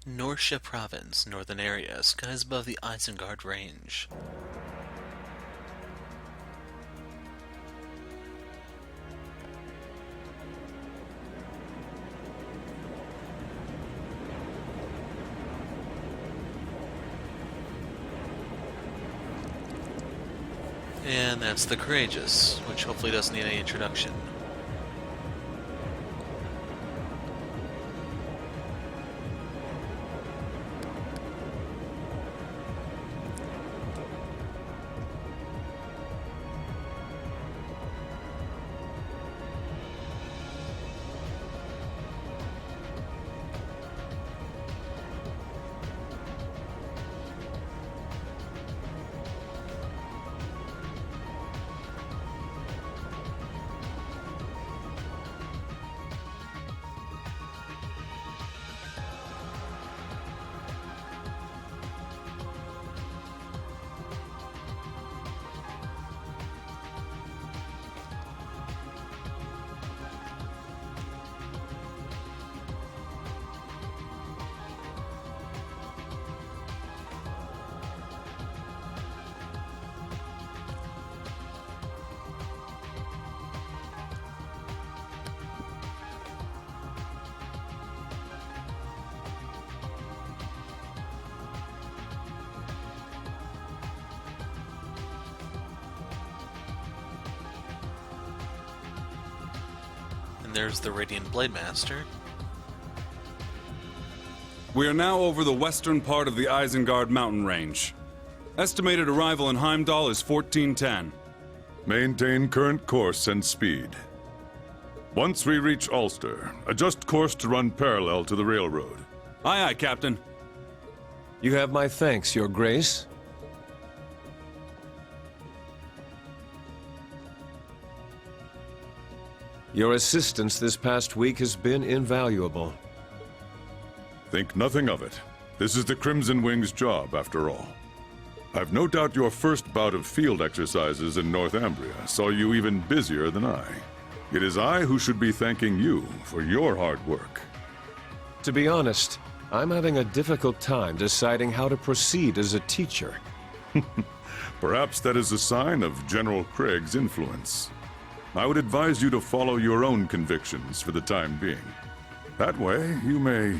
Norcia Province, northern area, skies above the Isengard Range. And that's the Courageous, which hopefully doesn't need any introduction. And there's the Radiant Blademaster. We are now over the western part of the Isengard mountain range. Estimated arrival in Heimdall is 1410. Maintain current course and speed. Once we reach Ulster, adjust course to run parallel to the railroad. Aye, aye, Captain. You have my thanks, Your Grace. Your assistance this past week has been invaluable. Think nothing of it. This is the Crimson Wing's job, after all. I've no doubt your first bout of field exercises in Northumbria saw you even busier than I. It is I who should be thanking you for your hard work. To be honest, I'm having a difficult time deciding how to proceed as a teacher. Perhaps that is a sign of General Craig's influence. I would advise you to follow your own convictions for the time being. That way, you may...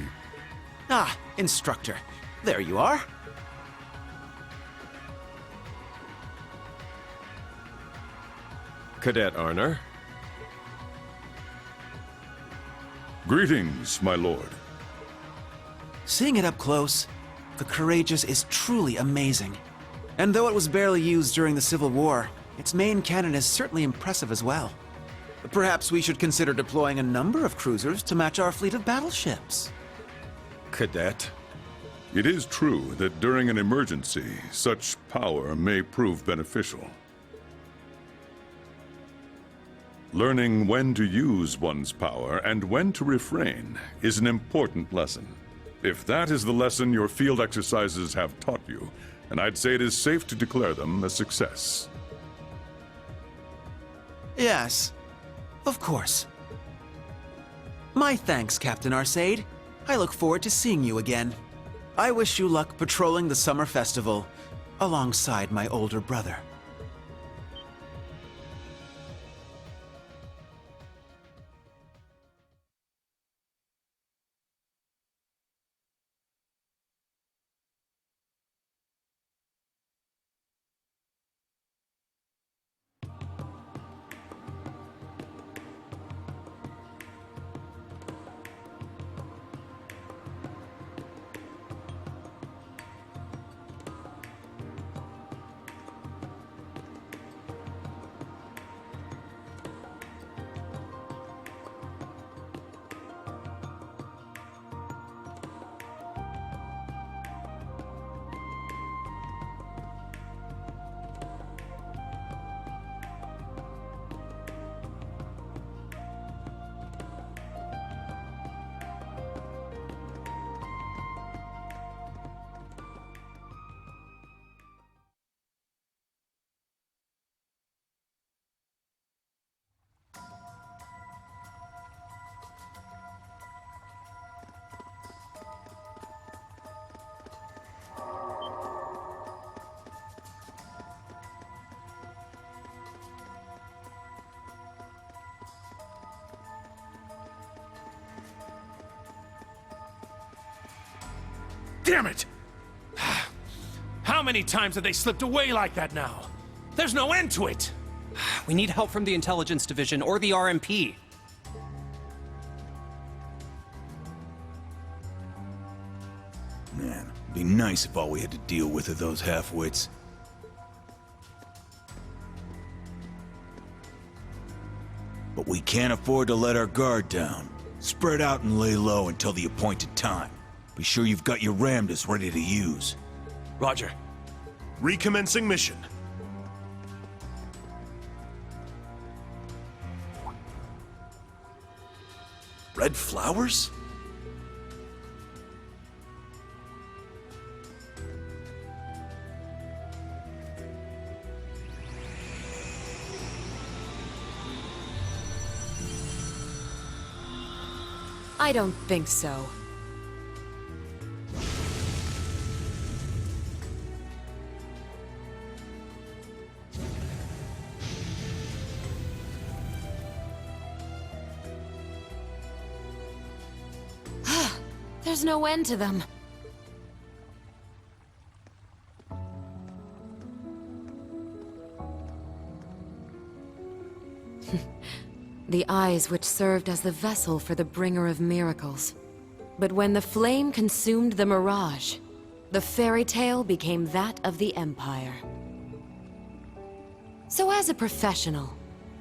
Ah, instructor. There you are. Cadet Arner. Greetings, my lord. Seeing it up close, the Courageous is truly amazing. And though it was barely used during the Civil War, its main cannon is certainly impressive as well. Perhaps we should consider deploying a number of cruisers to match our fleet of battleships. Cadet. It is true that during an emergency, such power may prove beneficial. Learning when to use one's power and when to refrain is an important lesson. If that is the lesson your field exercises have taught you, then I'd say it is safe to declare them a success. Yes, of course. My thanks, Captain Arcade. I look forward to seeing you again. I wish you luck patrolling the summer festival alongside my older brother. Damn it! How many times have they slipped away like that now? There's no end to it! We need help from the Intelligence Division or the RMP. Man, it'd be nice if all we had to deal with are those half-wits. But we can't afford to let our guard down. Spread out and lay low until the appointed time. Be sure you've got your Ramdas ready to use. Roger. Recommencing mission. Red flowers? I don't think so. There's no end to them. The eyes which served as the vessel for the bringer of miracles. But when the flame consumed the mirage, the fairy tale became that of the Empire. So as a professional,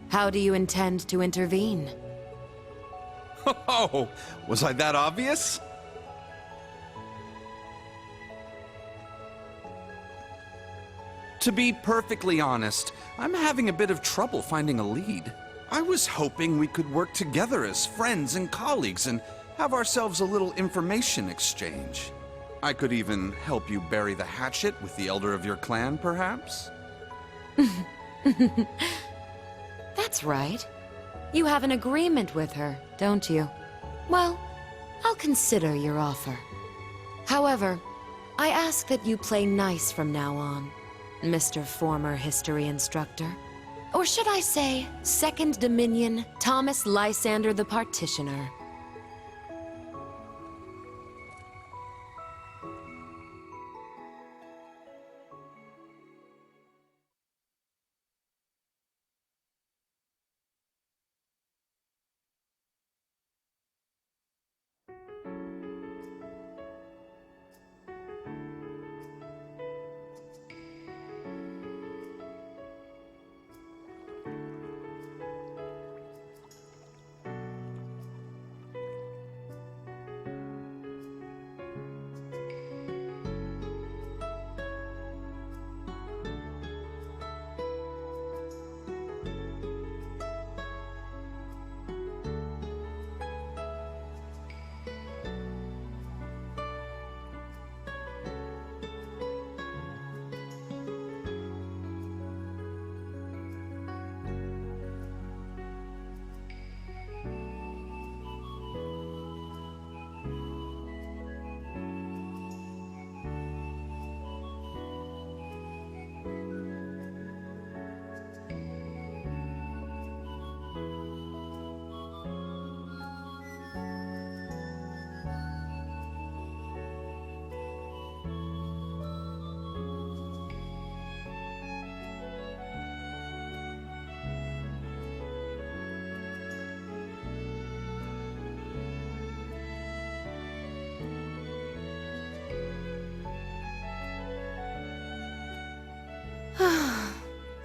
how do you intend to intervene? Oh, was I that obvious? To be perfectly honest, I'm having a bit of trouble finding a lead. I was hoping we could work together as friends and colleagues and have ourselves a little information exchange. I could even help you bury the hatchet with the elder of your clan, perhaps? That's right. You have an agreement with her, don't you? Well, I'll consider your offer. However, I ask that you play nice from now on, Mr. Former History Instructor. Or should I say, Second Dominion, Thomas Lysander the Partitioner.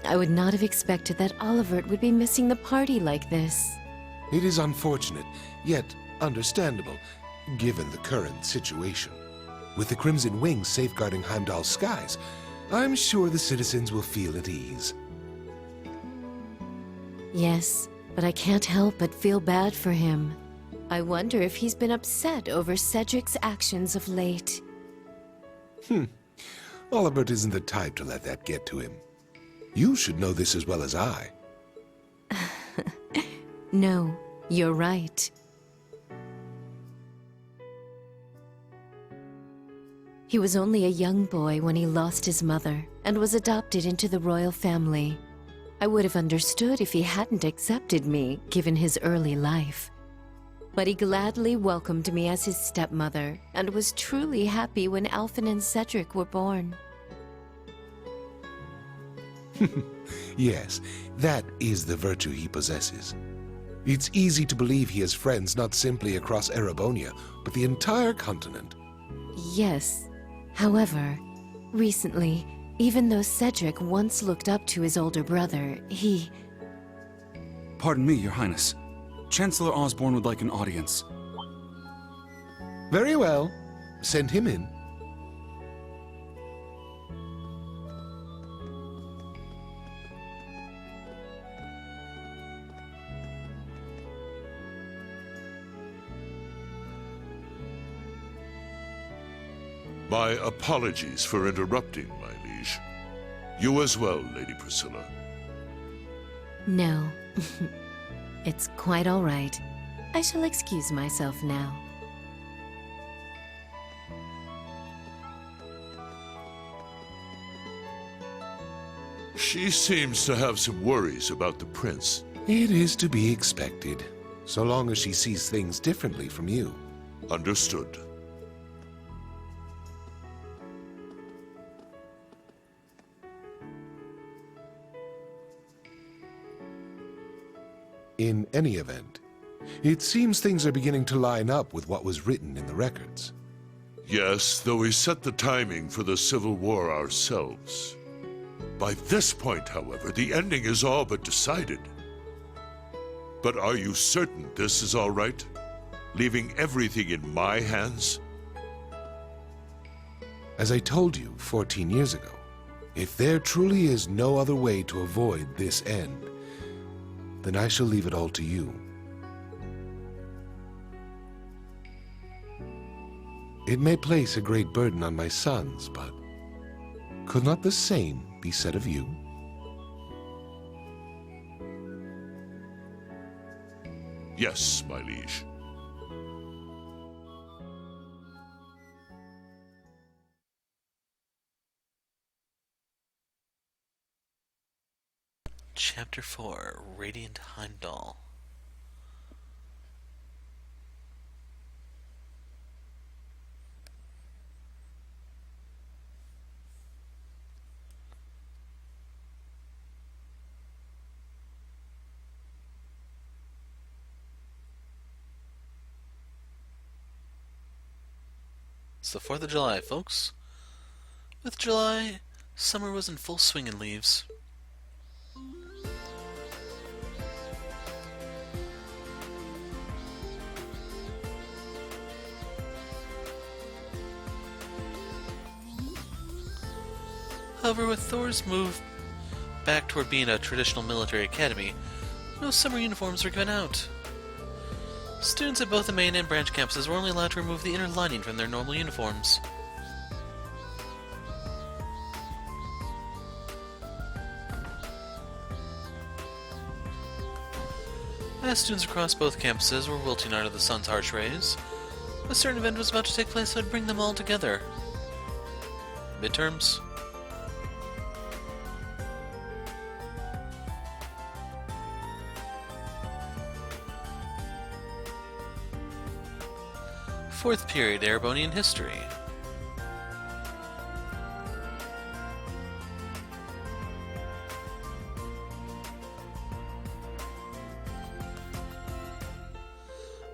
I would not have expected that Olivert would be missing the party like this. It is unfortunate, yet understandable, given the current situation. With the Crimson Wings safeguarding Heimdall's skies, I'm sure the citizens will feel at ease. Yes, but I can't help but feel bad for him. I wonder if he's been upset over Cedric's actions of late. Olivert isn't the type to let that get to him. You should know this as well as I. No, you're right. He was only a young boy when he lost his mother and was adopted into the royal family. I would have understood if he hadn't accepted me, given his early life. but he gladly welcomed me as his stepmother and was truly happy when Alphen and Cedric were born. Yes, that is the virtue he possesses. It's easy to believe he has friends not simply across Erebonia, but the entire continent. Yes. However, recently, even though Cedric once looked up to his older brother, he... Pardon me, Your Highness. Chancellor Osborne would like an audience. Very well. Send him in. My apologies for interrupting, my liege. You as well, Lady Priscilla. No. It's quite all right. I shall excuse myself now. She seems to have some worries about the prince. It is to be expected, so long as she sees things differently from you. Understood. In any event, it seems things are beginning to line up with what was written in the records. Yes, though we set the timing for the Civil War ourselves. By this point, however, the ending is all but decided. But are you certain this is all right? Leaving everything in my hands? As I told you 14 years ago, if there truly is no other way to avoid this end, then I shall leave it all to you. It may place a great burden on my sons, but could not the same be said of you? Yes, my liege. Chapter 4, Radiant Heimdall. It's the 4th of July, folks. With July, summer was in full swing in Leaves. However, with Thor's move back toward being a traditional military academy, no summer uniforms were given out. Students at both the main and branch campuses were only allowed to remove the inner lining from their normal uniforms. As students across both campuses were wilting under the sun's harsh rays, a certain event was about to take place that would bring them all together. Midterms. Fourth period Erebonian history.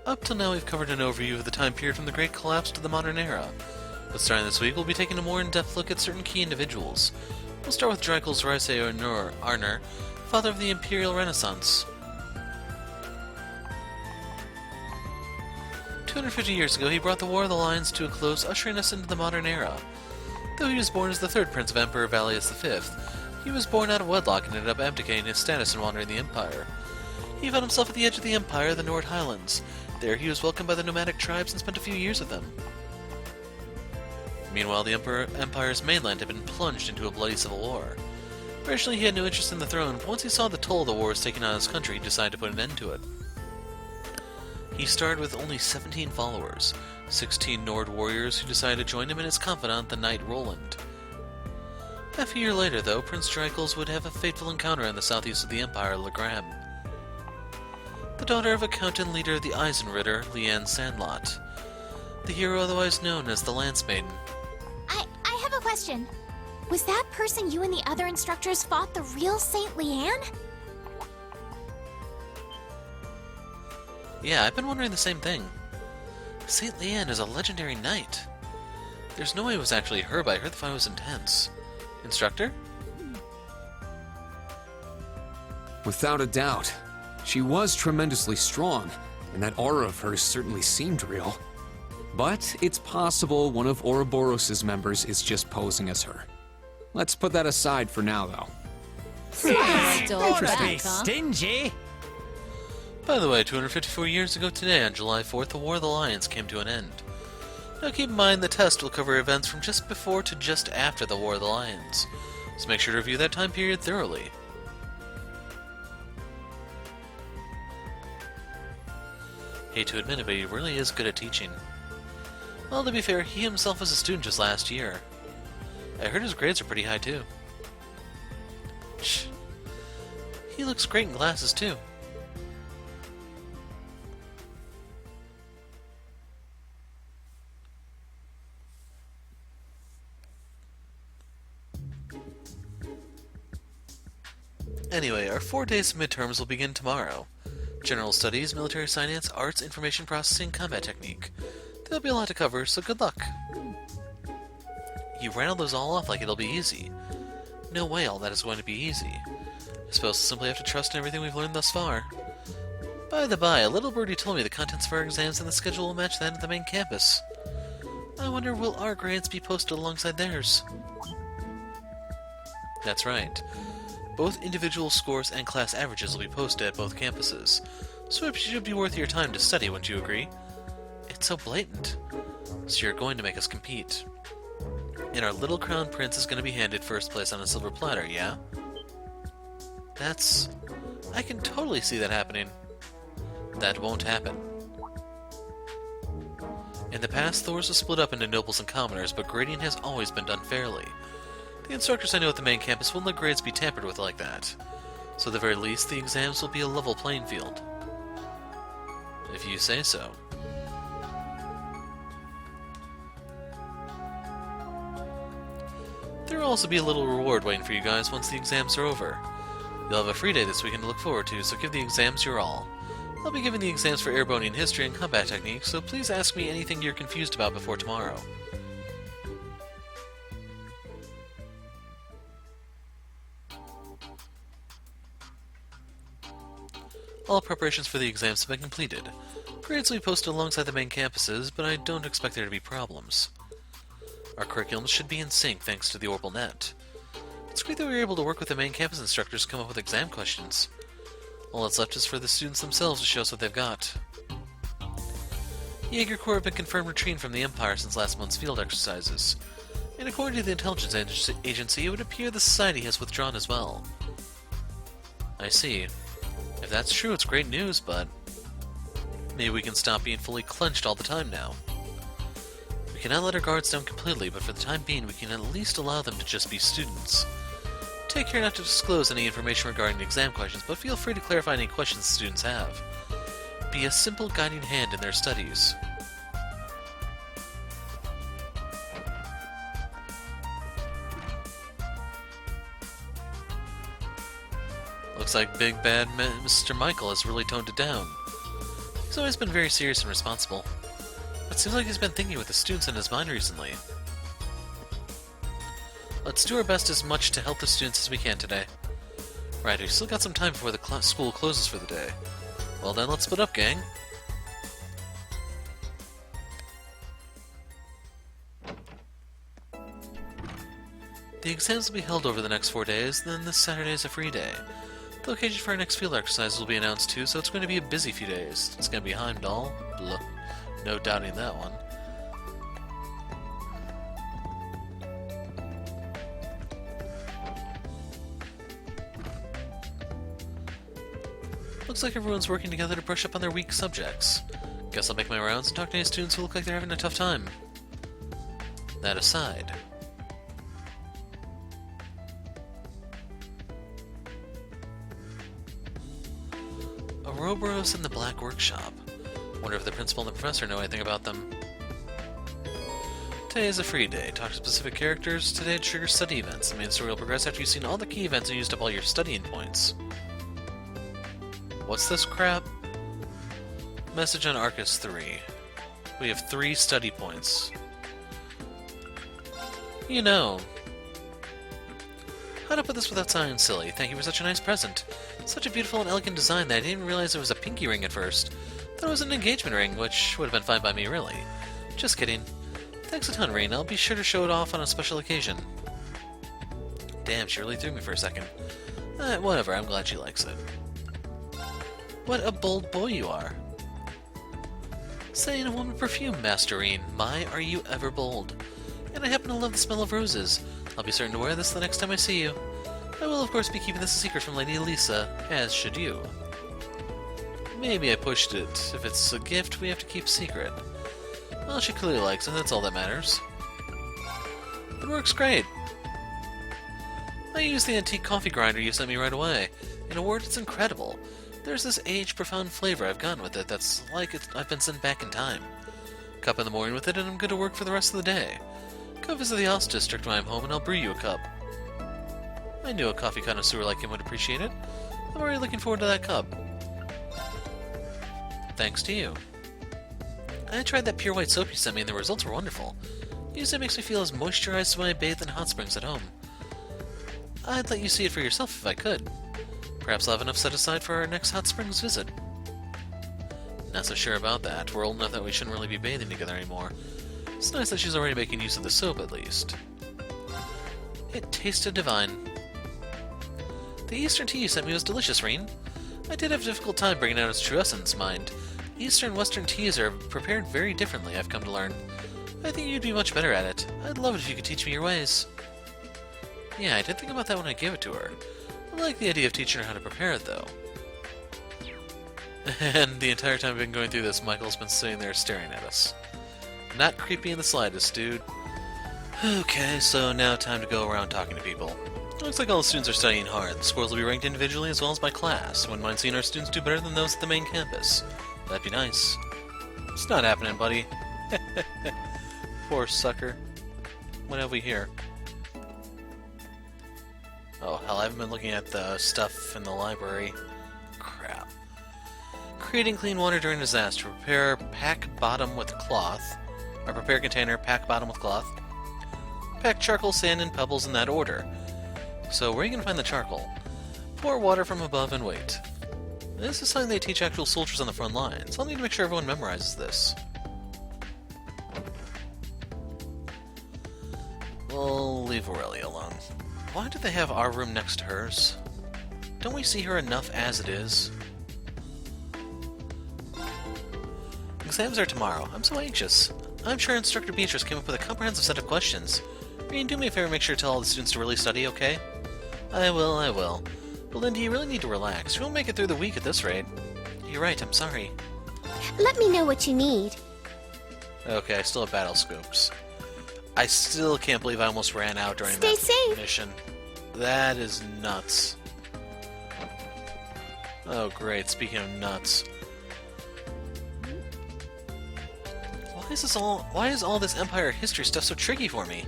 Up till now we've covered an overview of the time period from the Great Collapse to the modern era, but starting this week we'll be taking a more in-depth look at certain key individuals. We'll start with Dreikel's Raisei Arner, father of the Imperial Renaissance. 250 years ago, he brought the War of the Lions to a close, ushering us into the modern era. Though he was born as the third prince of Emperor Valius V, he was born out of wedlock and ended up abdicating his status and wandering the Empire. He found himself at the edge of the Empire, the Nord Highlands. There he was welcomed by the nomadic tribes and spent a few years with them. Meanwhile, the Empire's mainland had been plunged into a bloody civil war. Originally, he had no interest in the throne, but once he saw the toll the war was taking on his country, he decided to put an end to it. He started with only 17 followers, 16 Nord warriors who decided to join him and his confidant, the Knight Roland. Half a year later, though, Prince Dreikels would have a fateful encounter in the southeast of the Empire, Legram. the daughter of Accountant Leader of the Eisenritter, Leanne Sandlot, the hero otherwise known as the Lance Maiden. I have a question. Was that person you and the other instructors fought the real Saint Leanne? Yeah, I've been wondering the same thing. Saint Leanne is a legendary knight. There's no way it was actually her, but I heard the fight was intense. Instructor? Without a doubt. She was tremendously strong, and that aura of hers certainly seemed real. But it's possible one of Ouroboros' members is just posing as her. Let's put that aside for now, though. Stingy. By the way, 254 years ago today, on July 4th, the War of the Lions came to an end. Now keep in mind the test will cover events from just before to just after the War of the Lions, so make sure to review that time period thoroughly. Hate to admit it, but he really is good at teaching. Well, to be fair, he himself was a student just last year. I heard his grades are pretty high too. Shh. He looks great in glasses too. Anyway, our 4 days of midterms will begin tomorrow. General Studies, Military Science, Arts, Information Processing, Combat Technique. There'll be a lot to cover, so good luck. You rattled those all off like it'll be easy. No way all that is going to be easy. I suppose we'll simply have to trust in everything we've learned thus far. By the by, a little birdie told me the contents of our exams and the schedule will match that of the main campus. I wonder, will our grades be posted alongside theirs? That's right. Both individual scores and class averages will be posted at both campuses, so it should be worth your time to study, wouldn't you agree? It's so blatant. So you're going to make us compete. And our little crown prince is going to be handed first place on a silver platter, yeah? I can totally see that happening. That won't happen. In the past, the wars were split up into nobles and commoners, but grading has always been done fairly. The instructors I know at the main campus won't let grades be tampered with like that. So at the very least, the exams will be a level playing field. If you say so. There will also be a little reward waiting for you guys once the exams are over. You'll have a free day this weekend to look forward to, so give the exams your all. I'll be giving the exams for Airbonian history and combat technique, so please ask me anything you're confused about before tomorrow. All preparations for the exams have been completed. Grades will be posted alongside the main campuses, but I don't expect there to be problems. Our curriculums should be in sync thanks to the Orbital Net. It's great that we were able to work with the main campus instructors to come up with exam questions. All that's left is for the students themselves to show us what they've got. The Jaeger Corps have been confirmed retreating from the Empire since last month's field exercises, and according to the intelligence agency, it would appear the Society has withdrawn as well. I see. If that's true, it's great news, but maybe we can stop being fully clenched all the time now. We cannot let our guards down completely, but for the time being, we can at least allow them to just be students. Take care not to disclose any information regarding the exam questions, but feel free to clarify any questions the students have. Be a simple guiding hand in their studies. Looks like Big Bad Mr. Michael has really toned it down. He's always been very serious and responsible, but seems like he's been thinking with the students in his mind recently. Let's do our best as much to help the students as we can today. Right, we've still got some time before the school closes for the day. Well then, let's split up, gang. The exams will be held over the next 4 days, then this Saturday is a free day. The location for our next field exercise will be announced too, so it's going to be a busy few days. It's going to be Heimdall. Blah. No doubting that one. Looks like everyone's working together to brush up on their weak subjects. Guess I'll make my rounds and talk to any students who look like they're having a tough time. That aside... Ouroboros and the Black Workshop. Wonder if the principal and the professor know anything about them. Today is a free day. Talk to specific characters. Today triggers study events. The main story will progress after you've seen all the key events and used up all your studying points. What's this crap? Message on Arcus 3. We have 3 study points. You know. How to put this without sounding silly? Thank you for such a nice present. Such a beautiful and elegant design that I didn't realize it was a pinky ring at first. Thought it was an engagement ring, which would have been fine by me, really. Just kidding. Thanks a ton, Rain. I'll be sure to show it off on a special occasion. Damn, she really threw me for a second. Whatever, I'm glad she likes it. What a bold boy you are. Saying a woman perfume, Masterine. My, are you ever bold. And I happen to love the smell of roses. I'll be certain to wear this the next time I see you. I will, of course, be keeping this a secret from Lady Elisa, as should you. Maybe I pushed it. If it's a gift, we have to keep secret. Well, she clearly likes it, that's all that matters. It works great. I used the antique coffee grinder you sent me right away. In a word, it's incredible. There's this aged, profound flavor I've gotten with it that's like I've been sent back in time. Cup in the morning with it, and I'm good to work for the rest of the day. Go visit the Ost District when I'm home, and I'll brew you a cup. I knew a coffee connoisseur like him would appreciate it. I'm already looking forward to that cup. Thanks to you. I tried that pure white soap you sent me, and the results were wonderful. Usually it makes me feel as moisturized as when I bathe in hot springs at home. I'd let you see it for yourself if I could. Perhaps I'll have enough set aside for our next hot springs visit. Not so sure about that. We're old enough that we shouldn't really be bathing together anymore. It's nice that she's already making use of the soap, at least. It tasted divine. The Eastern tea you sent me was delicious, Reen. I did have a difficult time bringing out its true essence, mind. Eastern and Western teas are prepared very differently, I've come to learn. I think you'd be much better at it. I'd love it if you could teach me your ways. Yeah, I did think about that when I gave it to her. I like the idea of teaching her how to prepare it, though. And the entire time I've been going through this, Michael's been sitting there staring at us. Not creepy in the slightest, dude. Okay, so now time to go around talking to people. Looks like all the students are studying hard. The scores will be ranked individually as well as by class. Wouldn't mind seeing our students do better than those at the main campus. That'd be nice. It's not happening, buddy. Poor sucker. What have we here? Oh, hell, I haven't been looking at the stuff in the library. Crap. Creating clean water during disaster. Prepare pack bottom with cloth. Or prepare container, pack bottom with cloth. Pack charcoal, sand, and pebbles in that order. So where are you going to find the charcoal? Pour water from above and wait. This is something they teach actual soldiers on the front lines. I'll need to make sure everyone memorizes this. We'll leave Aurelia alone. Why do they have our room next to hers? Don't we see her enough as it is? Exams are tomorrow. I'm so anxious. I'm sure Instructor Beatrice came up with a comprehensive set of questions. Reen, do me a favor and make sure to tell all the students to really study, okay? I will. But Lindy, you really need to relax. You won't make it through the week at this rate. You're right, I'm sorry. Let me know what you need. Okay, I still have battle scopes. I still can't believe I almost ran out during Stay that safe. mission. That is nuts. Oh great, speaking of nuts. Why is all this Empire history stuff so tricky for me?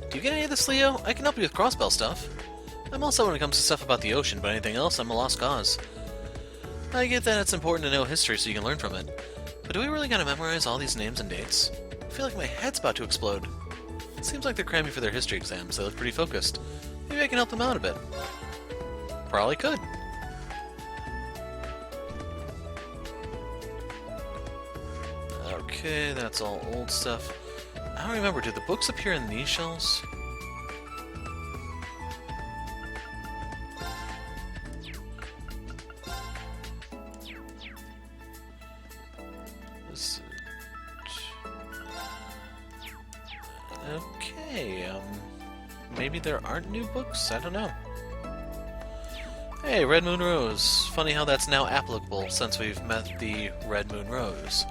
Do you get any of this, Leo? I can help you with crossbell stuff. I'm also when it comes to stuff about the ocean, but anything else, I'm a lost cause. I get that it's important to know history so you can learn from it. But do we really gotta memorize all these names and dates? I feel like my head's about to explode. It seems like they're cramming for their history exams. They look pretty focused. Maybe I can help them out a bit. Probably could. Okay, that's all old stuff. I don't remember, do the books appear in these shelves? Okay, maybe there aren't new books? I don't know. Hey, Red Moon Rose. Funny how that's now applicable since we've met the Red Moon Rose.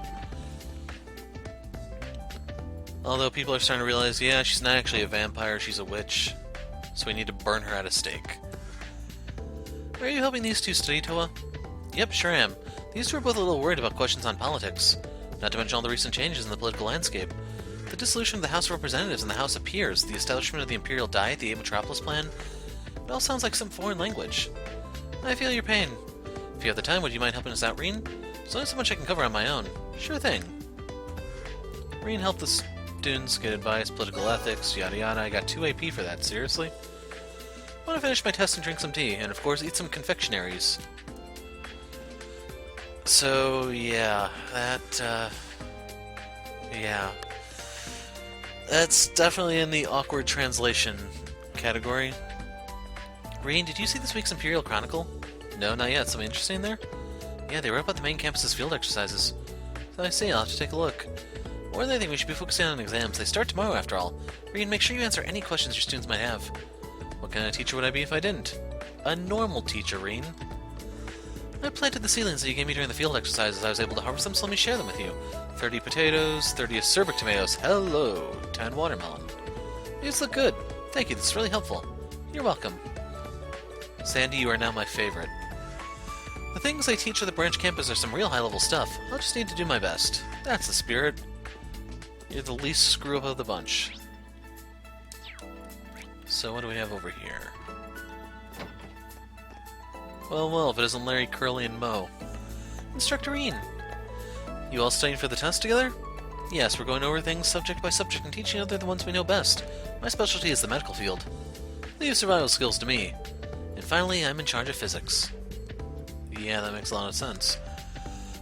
Although people are starting to realize, yeah, she's not actually a vampire, she's a witch. So we need to burn her at a stake. Are you helping these two study, Toa? Yep, sure am. These two are both a little worried about questions on politics, not to mention all the recent changes in the political landscape. The dissolution of the House of Representatives and the House of Peers, the establishment of the Imperial Diet, the 8 Metropolis Plan. It all sounds like some foreign language. I feel your pain. If you have the time, would you mind helping us out, Reen? There's only so much I can cover on my own. Sure thing. Reen helped the students get advice, political ethics, yada yada. I got 2 AP for that, seriously? I want to finish my test and drink some tea, and of course eat some confectionaries. So, yeah, yeah. That's definitely in the awkward translation category. Reen, did you see this week's Imperial Chronicle? No, not yet. Something interesting there? Yeah, they wrote about the main campus's field exercises. So I see, I'll have to take a look. More than anything, we should be focusing on exams. They start tomorrow, after all. Reen, make sure you answer any questions your students might have. What kind of teacher would I be if I didn't? A normal teacher, Reen. I planted the seedlings that you gave me during the field exercises. I was able to harvest them, so let me share them with you. 30 potatoes, 30 acerbic tomatoes. Hello, 10 watermelon. These look good. Thank you, this is really helpful. You're welcome. Sandy, you are now my favorite. The things I teach at the branch campus are some real high-level stuff. I'll just need to do my best. That's the spirit. You're the least screw-up of the bunch. So what do we have over here? Well, well, if it isn't Larry, Curly, and Mo. Instructor Reen! You all studying for the test together? Yes, we're going over things subject by subject and teaching other the ones we know best. My specialty is the medical field. Leave survival skills to me. And finally, I'm in charge of physics. Yeah, that makes a lot of sense.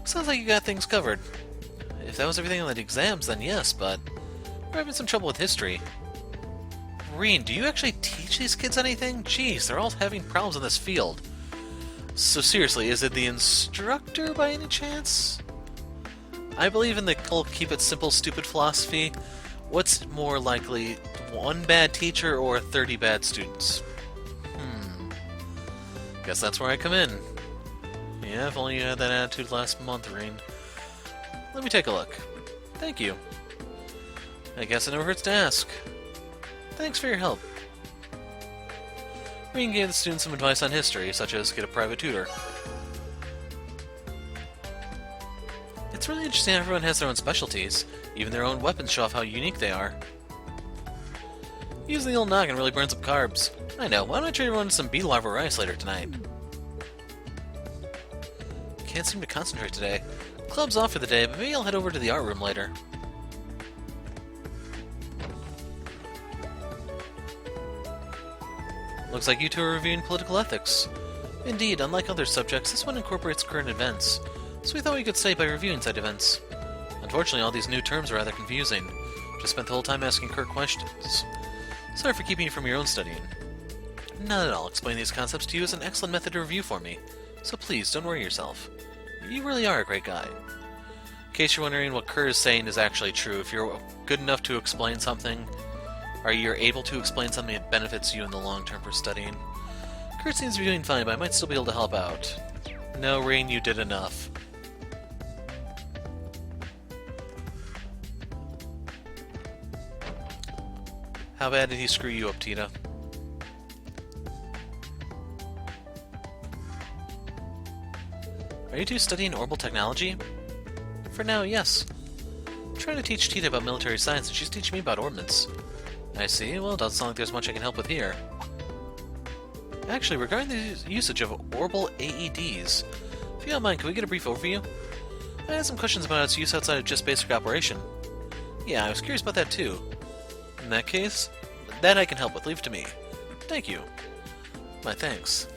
Sounds like you got things covered. If that was everything on the exams, then yes, but we're having some trouble with history. Reen, do you actually teach these kids anything? Jeez, they're all having problems in this field. So seriously, is it the instructor by any chance? I believe in the whole keep it simple, stupid philosophy. What's more likely, one bad teacher or 30 bad students? Guess that's where I come in. Yeah, if only you had that attitude last month, Reen. Let me take a look. Thank you. I guess it never hurts to ask. Thanks for your help. Reen gave the students some advice on history, such as get a private tutor. It's really interesting how everyone has their own specialties. Even their own weapons show off how unique they are. Using the old noggin really burns up carbs. I know, why don't I treat everyone to some bee larva rice later tonight? Can't seem to concentrate today. Club's off for the day, but maybe I'll head over to the art room later. Looks like you two are reviewing political ethics. Indeed, unlike other subjects, this one incorporates current events, so we thought we could study by reviewing said events. Unfortunately, all these new terms are rather confusing. Just spent the whole time asking Kirk questions. Sorry for keeping you from your own studying. Not at all. Explaining these concepts to you is an excellent method to review for me, so please, don't worry yourself. You really are a great guy. In case you're wondering what Kerr is saying is actually true, if you're good enough to explain something, or you're able to explain something that benefits you in the long term for studying, Kurt seems to be doing fine, but I might still be able to help out. No, Reen, you did enough. How bad did he screw you up, Tita? Are you two studying orbital technology? For now, yes. I'm trying to teach Tita about military science, and she's teaching me about ordnance. I see. Well, it doesn't sound like there's much I can help with here. Actually, regarding the usage of orbital AEDs, if you don't mind, can we get a brief overview? I had some questions about its use outside of just basic operation. Yeah, I was curious about that too. In that case, that I can help with. Leave it to me. Thank you. My thanks.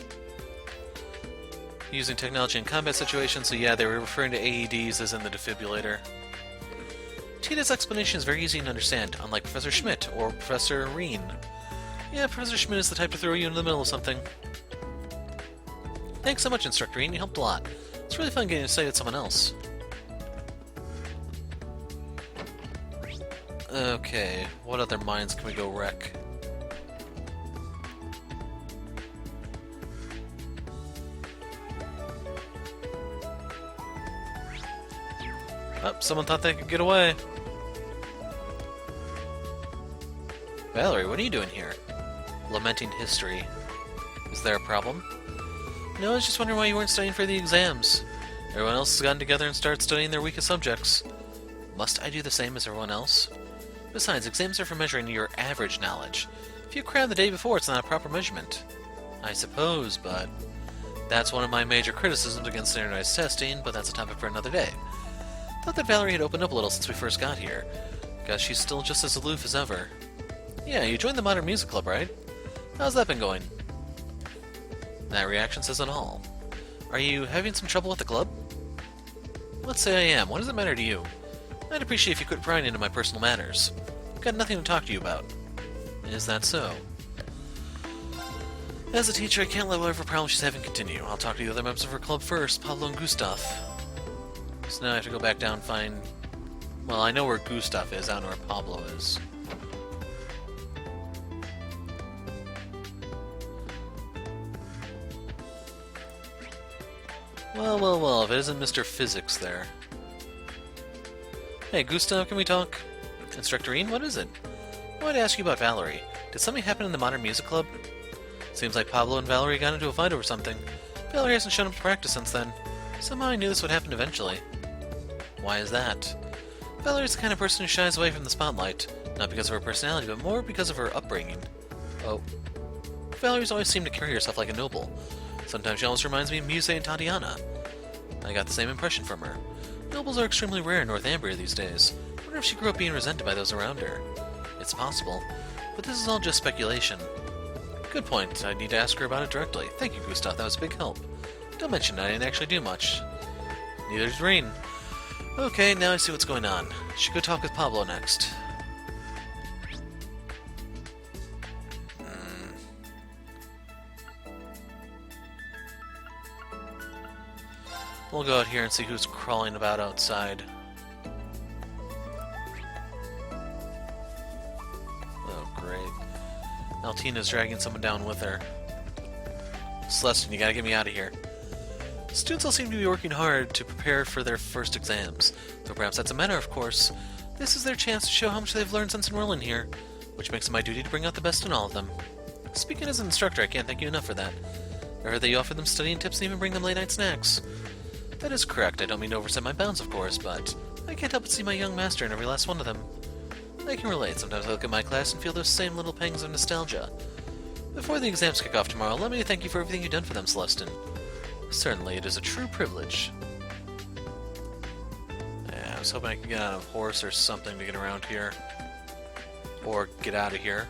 Using technology in combat situations, so yeah, they were referring to AEDs as in the defibrillator. Tita's explanation is very easy to understand, unlike Professor Schmidt or Professor Reen. Yeah, Professor Schmidt is the type to throw you in the middle of something. Thanks so much, Instructor Reen. You helped a lot. It's really fun getting to study with someone else. Okay, what other mines can we go wreck? Oh, someone thought they could get away. Valerie, what are you doing here? Lamenting history. Is there a problem? No, I was just wondering why you weren't studying for the exams. Everyone else has gotten together and started studying their weakest subjects. Must I do the same as everyone else? Besides, exams are for measuring your average knowledge. If you cram the day before, it's not a proper measurement. I suppose, but that's one of my major criticisms against standardized testing, but that's a topic for another day. Thought that Valerie had opened up a little since we first got here. Guess she's still just as aloof as ever. Yeah, you joined the Modern Music Club, right? How's that been going? That reaction says it all. Are you having some trouble with the club? Let's say I am. What does it matter to you? I'd appreciate if you quit prying into my personal matters. I've got nothing to talk to you about. Is that so? As a teacher, I can't let whatever problem she's having continue. I'll talk to the other members of her club first, Pablo and Gustav. So now I have to go back down and find... Well, I know where Gustav is, I don't know where Pablo is. Well, if it isn't Mr. Physics there. Hey, Gustav, can we talk? Instructor Ian, what is it? I wanted to ask you about Valerie. Did something happen in the Modern Music Club? Seems like Pablo and Valerie got into a fight over something. Valerie hasn't shown up to practice since then. Somehow I knew this would happen eventually. Why is that? Valerie's the kind of person who shies away from the spotlight. Not because of her personality, but more because of her upbringing. Oh. Valerie's always seemed to carry herself like a noble. Sometimes she almost reminds me of Muse and Tatiana. I got the same impression from her. Nobles are extremely rare in Northumbria these days. I wonder if she grew up being resented by those around her. It's possible, but this is all just speculation. Good point. I need to ask her about it directly. Thank you, Gustav. That was a big help. Don't mention I didn't actually do much. Neither's Reen. Okay, now I see what's going on. Should go talk with Pablo next. We'll go out here and see who's crawling about outside. Oh, great. Altina's dragging someone down with her. Celestine, you gotta get me out of here. Students all seem to be working hard to prepare for their first exams, though perhaps that's a matter of course. This is their chance to show how much they've learned since enrolling here, which makes it my duty to bring out the best in all of them. Speaking as an instructor, I can't thank you enough for that. I heard that you offer them studying tips and even bring them late-night snacks. That is correct. I don't mean to overstep my bounds, of course, but I can't help but see my young master in every last one of them. I can relate. Sometimes I look at my class and feel those same little pangs of nostalgia. Before the exams kick off tomorrow, let me thank you for everything you've done for them, Celestine. Certainly, it is a true privilege. Yeah, I was hoping I could get on a horse or something to get around here. Or get out of here.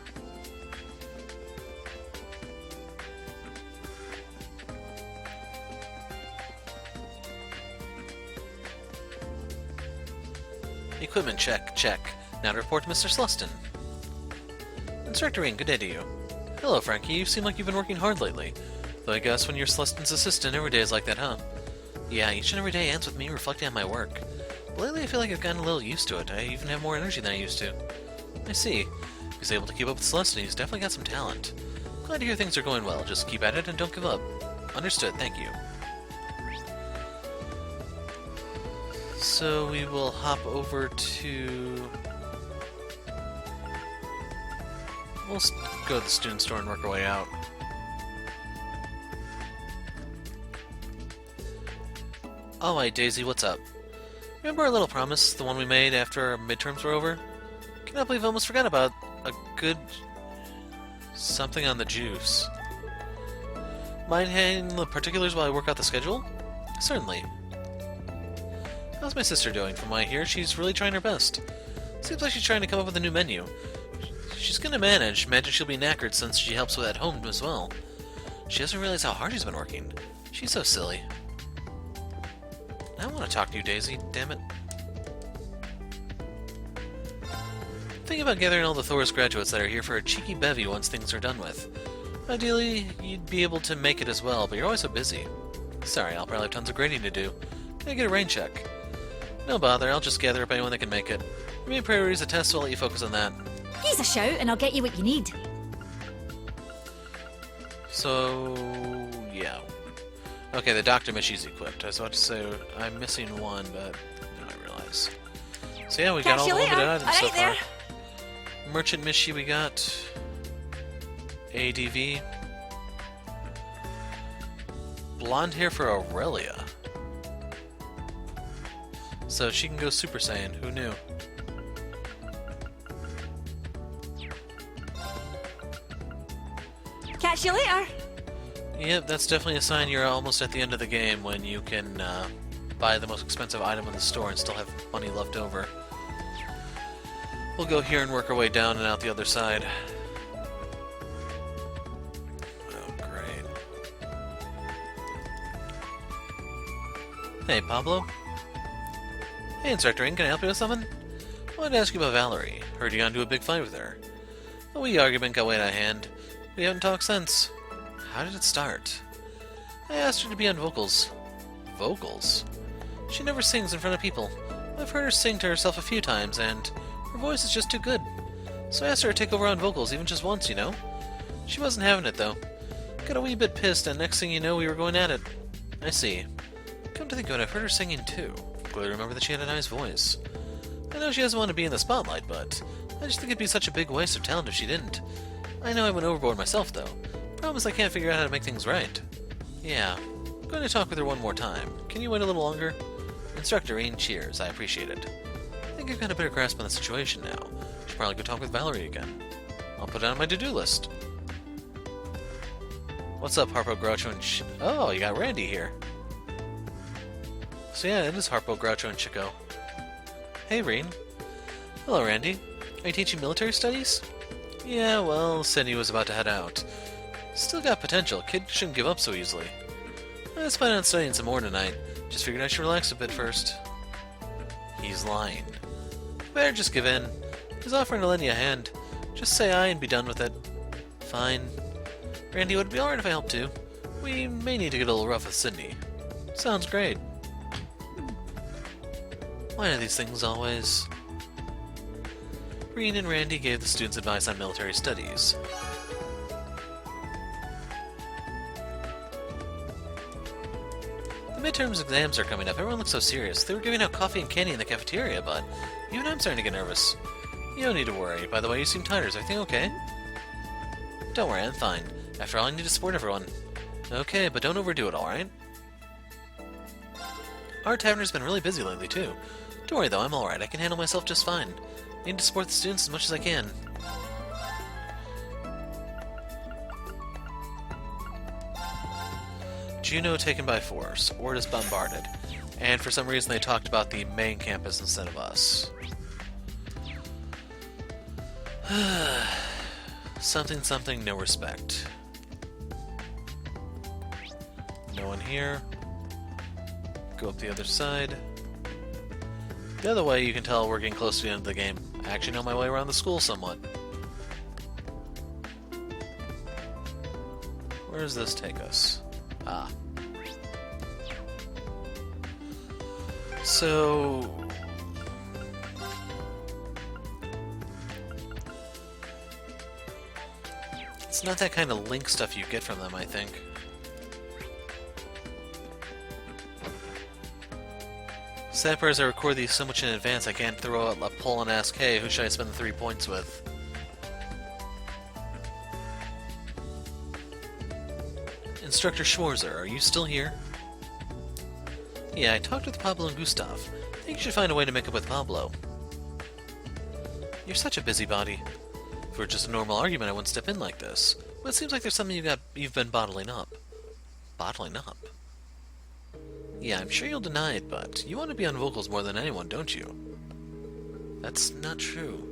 Equipment check, check. Now to report to Mr. Celestine. Instructor Ian, good day to you. Hello, Frankie. You seem like you've been working hard lately. Though I guess when you're Celestine's assistant, every day is like that, huh? Yeah, each and every day ends with me reflecting on my work. But lately I feel like I've gotten a little used to it. I even have more energy than I used to. I see. If he's able to keep up with Celestine, he's definitely got some talent. Glad to hear things are going well. Just keep at it and don't give up. Understood, thank you. So we will hop over to... We'll go to the student store and work our way out. Oh, hi Daisy, what's up? Remember our little promise, the one we made after our midterms were over? Cannot believe I almost forgot about a good... something on the juice. Mind handling the particulars while I work out the schedule? Certainly. How's my sister doing? From what I hear, she's really trying her best. Seems like she's trying to come up with a new menu. She's gonna manage. Imagine she'll be knackered since she helps with at home as well. She doesn't realize how hard she's been working. She's so silly. I want to talk to you, Daisy. Damn it. Think about gathering all the Thoris graduates that are here for a cheeky bevy once things are done with. Ideally, you'd be able to make it as well, but you're always so busy. Sorry, I'll probably have tons of grading to do. Can I get a rain check? No bother, I'll just gather up anyone that can make it. Your main priority is a test, so I'll let you focus on that. Here's a shout, and I'll get you what you need. So... yeah. Okay, the Dr. Mishy's equipped. I was about to say I'm missing one, but now I realize. So yeah, we got all the limited items so far. Merchant Mishy we got. ADV. Blonde hair for Aurelia. So she can go Super Saiyan, who knew? Catch you later. Yep, that's definitely a sign you're almost at the end of the game when you can buy the most expensive item in the store and still have money left over. We'll go here and work our way down and out the other side. Oh, great. Hey, Pablo. Hey, Instructor Ing, can I help you with something? I wanted to ask you about Valerie. Heard you got into a big fight with her. A wee argument got way out of hand. We haven't talked since. How did it start? I asked her to be on vocals. Vocals? She never sings in front of people. I've heard her sing to herself a few times, and her voice is just too good. So I asked her to take over on vocals, even just once, you know? She wasn't having it, though. Got a wee bit pissed, and next thing you know, we were going at it. I see. Come to think of it, I've heard her singing, too. Clearly remember that she had a nice voice. I know she doesn't want to be in the spotlight, but I just think it'd be such a big waste of talent if she didn't. I know I went overboard myself, though. Problem is I can't figure out how to make things right. Yeah, I'm going to talk with her one more time. Can you wait a little longer? Instructor Ian, cheers. I appreciate it. I think I've got a better grasp on the situation now. Should probably go talk with Valerie again. I'll put it on my to-do list. What's up, Harpo, Groucho, and Oh, you got Randy here. So yeah, it is Harpo, Groucho, and Chico. Hey, Reen. Hello, Randy. Are you teaching military studies? Yeah, well, Cindy was about to head out. Still got potential. Kid shouldn't give up so easily. I was planning on studying some more tonight. Just figured I should relax a bit first. He's lying. Better just give in. He's offering to lend you a hand. Just say aye and be done with it. Fine. Randy, would it be alright if I helped too? We may need to get a little rough with Sydney. Sounds great. Why are these things always... Reen and Randy gave the students advice on military studies. The midterms exams are coming up. Everyone looks so serious. They were giving out coffee and candy in the cafeteria, but even I'm starting to get nervous. You don't need to worry. By the way, you seem tired. Is everything okay? Don't worry, I'm fine. After all, I need to support everyone. Okay, but don't overdo it, alright? Our taverner's been really busy lately, too. Don't worry, though. I'm alright. I can handle myself just fine. I need to support the students as much as I can. Juno taken by force. Ordis bombarded. And for some reason they talked about the main campus instead of us. Something, something, no respect. No one here. Go up the other side. The other way, you can tell we're getting close to the end of the game. I actually know my way around the school somewhat. Where does this take us? Ah. So... it's not that kind of link stuff you get from them, I think. Sad part is I record these so much in advance I can't throw out a poll and ask, hey, who should I spend the 3 points with? Instructor Schwarzer, are you still here? Yeah, I talked with Pablo and Gustav. I think you should find a way to make up with Pablo. You're such a busybody. If it were just a normal argument, I wouldn't step in like this. But it seems like there's something you've been bottling up. Bottling up? Yeah, I'm sure you'll deny it, but you want to be on vocals more than anyone, don't you? That's not true.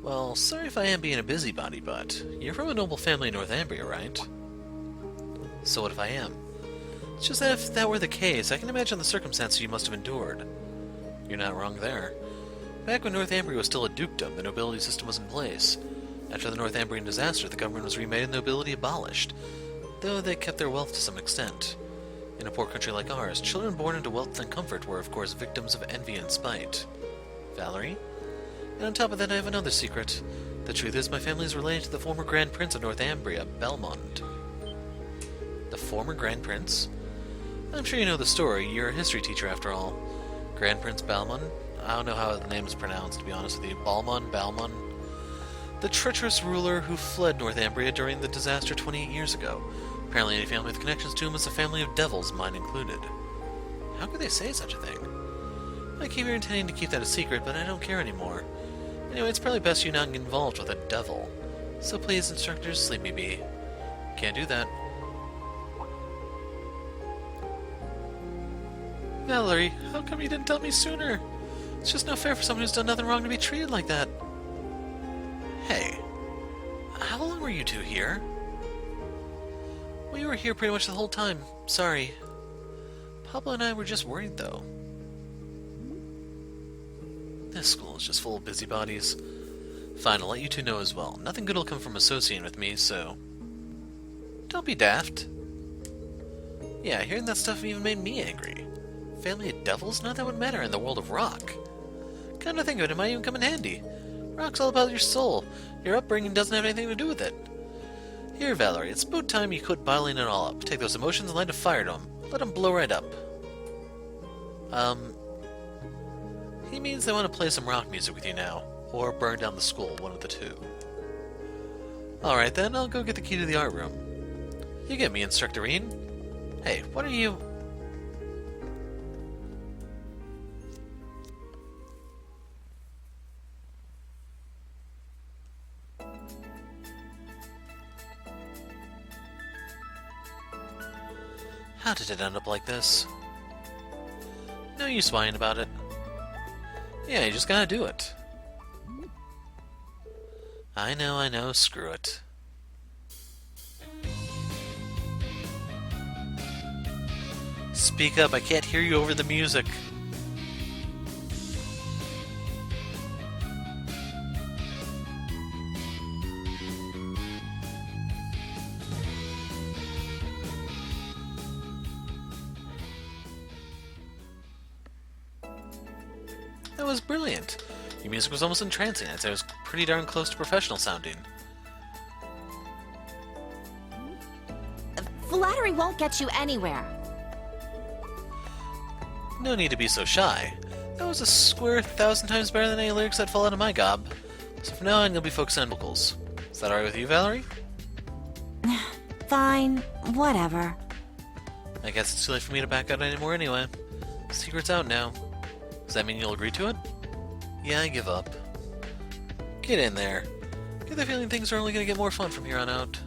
Well, sorry if I am being a busybody, but you're from a noble family in Northumbria, right? So what if I am? It's just that if that were the case, I can imagine the circumstances you must have endured. You're not wrong there. Back when Northumbria was still a dukedom, the nobility system was in place. After the Northumbrian disaster, the government was remade and nobility abolished, though they kept their wealth to some extent. In a poor country like ours, children born into wealth and comfort were, of course, victims of envy and spite. Valerie? And on top of that, I have another secret. The truth is, my family is related to the former Grand Prince of Northumbria, Belmont. The former Grand Prince? I'm sure you know the story. You're a history teacher, after all. Grand Prince Balmon? I don't know how the name is pronounced, to be honest with you. Balmon? The treacherous ruler who fled Northumbria during the disaster 28 years ago. Apparently any family with connections to him is a family of devils, mine included. How could they say such a thing? I came here intending to keep that a secret, but I don't care anymore. Anyway, it's probably best you not get involved with a devil. So please, instructors, leave me be. Can't do that. Valerie, how come you didn't tell me sooner? It's just not fair for someone who's done nothing wrong to be treated like that. Hey, how long were you two here? We were here pretty much the whole time. Sorry. Pablo and I were just worried, though. This school is just full of busybodies. Fine, I'll let you two know as well. Nothing good will come from associating with me, so... Don't be daft. Yeah, hearing that stuff even made me angry. Family of devils? None of that would matter in the world of rock. Come to think of it, it might even come in handy. Rock's all about your soul. Your upbringing doesn't have anything to do with it. Here, Valerie, it's about time you quit bottling it all up. Take those emotions and light a fire to them. Let them blow right up. He means they want to play some rock music with you now. Or burn down the school, one of the two. Alright then, I'll go get the key to the art room. You get me, Instructorine. Hey, what are you... How did it end up like this? No use whining about it. Yeah, you just gotta do it. I know, screw it. Speak up, I can't hear you over the music. That was brilliant. Your music was almost entrancing. I'd say it was pretty darn close to professional sounding. Flattery won't get you anywhere. No need to be so shy. That was a square 1,000 times better than any lyrics that fall out of my gob. So from now on, you'll be focused on vocals. Is that alright with you, Valerie? Fine, whatever. I guess it's too late for me to back out anymore anyway. Secret's out now. Does that mean you'll agree to it? Yeah, I give up. Get in there. Get the feeling things are only going to get more fun from here on out.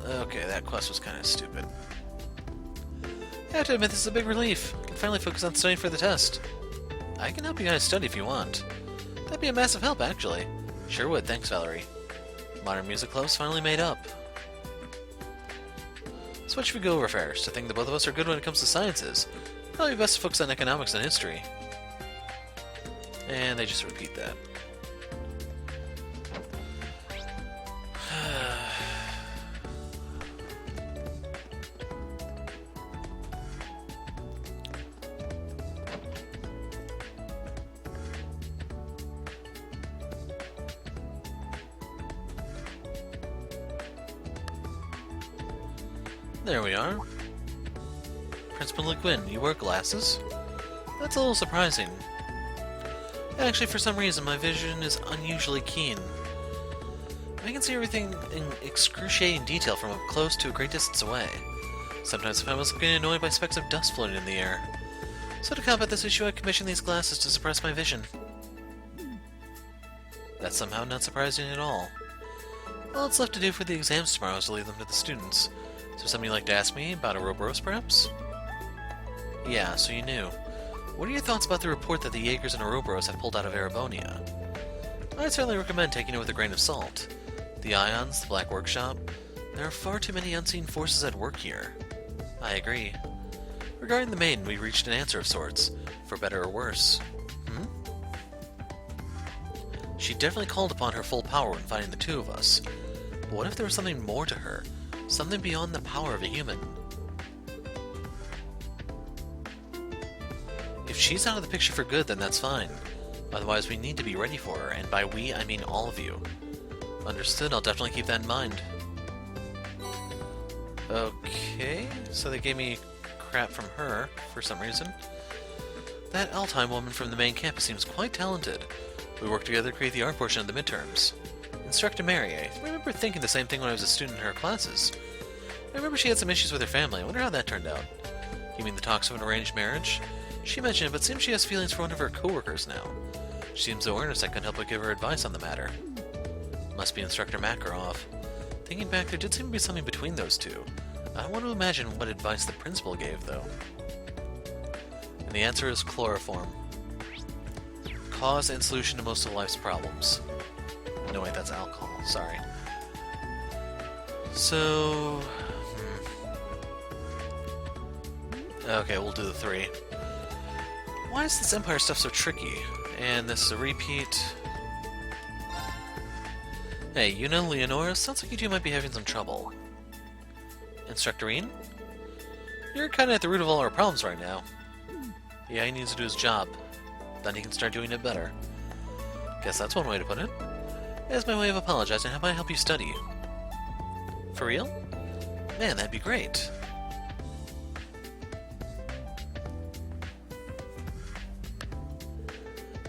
Okay, that quest was kind of stupid. I have to admit, this is a big relief. I can finally focus on studying for the test. I can help you guys study if you want. That'd be a massive help, actually. Sure would, thanks, Valerie. Modern Music Club's finally made up. So what should we go over first? I think the both of us are good when it comes to sciences. Probably best to focus on economics and history. And they just repeat that. There we are. Principal Le Guin, you wear glasses? That's a little surprising. Actually, for some reason, my vision is unusually keen. I can see everything in excruciating detail from up close to a great distance away. Sometimes I find myself getting annoyed by specks of dust floating in the air. So to combat this issue, I commissioned these glasses to suppress my vision. That's somehow not surprising at all. All that's left to do for the exams tomorrow is to leave them to the students. Is there something you'd like to ask me about Ouroboros, perhaps? Yeah, so you knew. What are your thoughts about the report that the Jaegers and Ouroboros have pulled out of Erebonia? I'd certainly recommend taking it with a grain of salt. The Ions, the Black Workshop, there are far too many unseen forces at work here. I agree. Regarding the Maiden, we reached an answer of sorts, for better or worse. She definitely called upon her full power when fighting the two of us. But what if there was something more to her? Something beyond the power of a human? If she's out of the picture for good, then that's fine. Otherwise, we need to be ready for her, and by we, I mean all of you. Understood, I'll definitely keep that in mind. Okay, so they gave me crap from her, for some reason. That Altheim woman from the main campus seems quite talented. We worked together to create the art portion of the midterms. Instructor Mary, I remember thinking the same thing when I was a student in her classes. I remember she had some issues with her family. I wonder how that turned out. You mean the talks of an arranged marriage? She mentioned it, but seems she has feelings for one of her coworkers now. She seems so earnest I couldn't help but give her advice on the matter. Must be Instructor Makarov. Thinking back, there did seem to be something between those two. I want to imagine what advice the principal gave, though. And the answer is chloroform. Cause and solution to most of life's problems. No, wait, that's alcohol. Sorry. So... Okay, we'll do the 3. Why is this Empire stuff so tricky? And this is a repeat. Hey, you know Leonora? Sounds like you two might be having some trouble. Instructorine? You're kinda at the root of all our problems right now. Yeah, he needs to do his job. Then he can start doing it better. Guess that's one way to put it. As my way of apologizing, how might I help you study? For real? Man, that'd be great.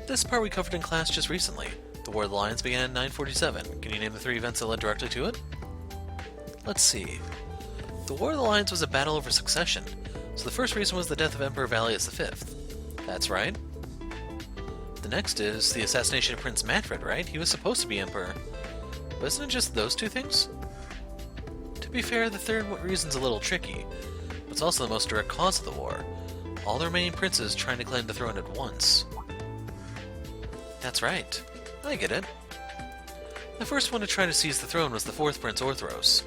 This part we covered in class just recently. The War of the Lions began in 947. Can you name the 3 events that led directly to it? Let's see. The War of the Lions was a battle over succession, so the first reason was the death of Emperor Valius V. That's right. The next is the assassination of Prince Manfred, right? He was supposed to be emperor. But isn't it just those 2 things? To be fair, the third reason's a little tricky, but it's also the most direct cause of the war. All the remaining princes trying to claim the throne at once. That's right. I get it. The first one to try to seize the throne was the 4th Prince Orthros.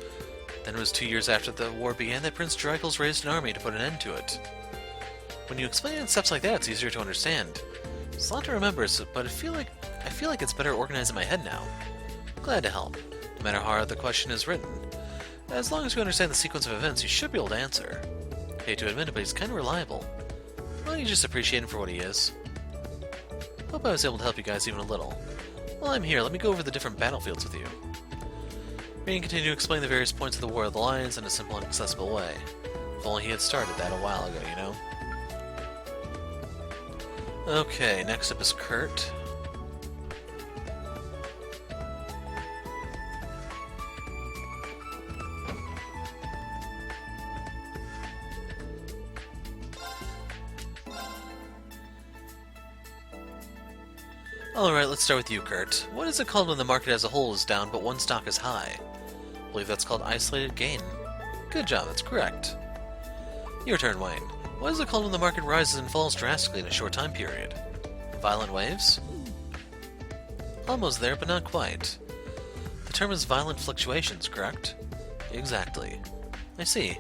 Then it was 2 years after the war began that Prince Draculs raised an army to put an end to it. When you explain it in steps like that, it's easier to understand. It's a lot to remember, but I feel like it's better organized in my head now. Glad to help, no matter how hard the question is written. As long as you understand the sequence of events, you should be able to answer. Hate to admit it, but he's kind of reliable. Why don't you just appreciate him for what he is? Hope I was able to help you guys even a little. While I'm here, let me go over the different battlefields with you. We can continue to explain the various points of the War of the Lions in a simple and accessible way. If only he had started that a while ago, you know? Okay, next up is Kurt. Alright, let's start with you, Kurt. What is it called when the market as a whole is down but one stock is high? I believe that's called isolated gain. Good job, that's correct. Your turn, Wayne. What is it called when the market rises and falls drastically in a short time period? Violent waves? Almost there, but not quite. The term is violent fluctuations, correct? Exactly. I see.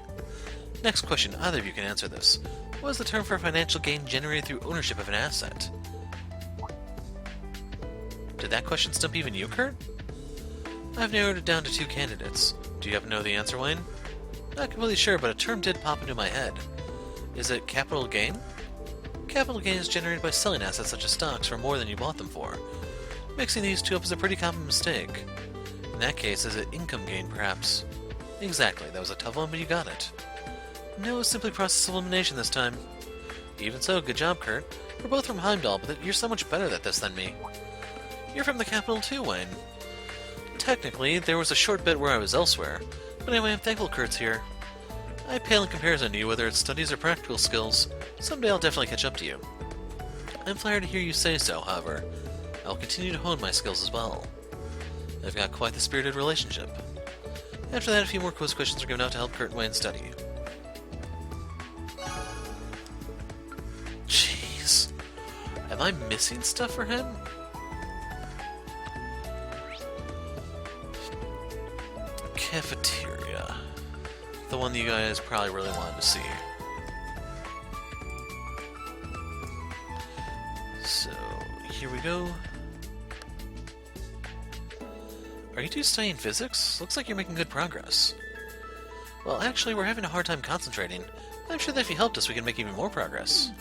Next question, either of you can answer this. What is the term for financial gain generated through ownership of an asset? Did that question stump even you, Kurt? I've narrowed it down to 2 candidates. Do you happen to know the answer, Wayne? Not completely sure, but a term did pop into my head. Is it capital gain? Capital gain is generated by selling assets such as stocks for more than you bought them for. Mixing these 2 up is a pretty common mistake. In that case, is it income gain, perhaps? Exactly, that was a tough one, but you got it. No, it's simply process elimination this time. Even so, good job, Kurt. We're both from Heimdall, but you're so much better at this than me. You're from the capital too, Wayne. Technically, there was a short bit where I was elsewhere, but anyway, I'm thankful Kurt's here. I pale in comparison to you, whether it's studies or practical skills. Someday I'll definitely catch up to you. I'm flattered to hear you say so, however. I'll continue to hone my skills as well. I've got quite the spirited relationship. After that, a few more quiz questions are given out to help Kurt and Wayne study. Jeez. Am I missing stuff for him? Cafeteria. The one that you guys probably really wanted to see. So, here we go. Are you two studying physics? Looks like you're making good progress. Well, actually, we're having a hard time concentrating. I'm sure that if you helped us, we can make even more progress.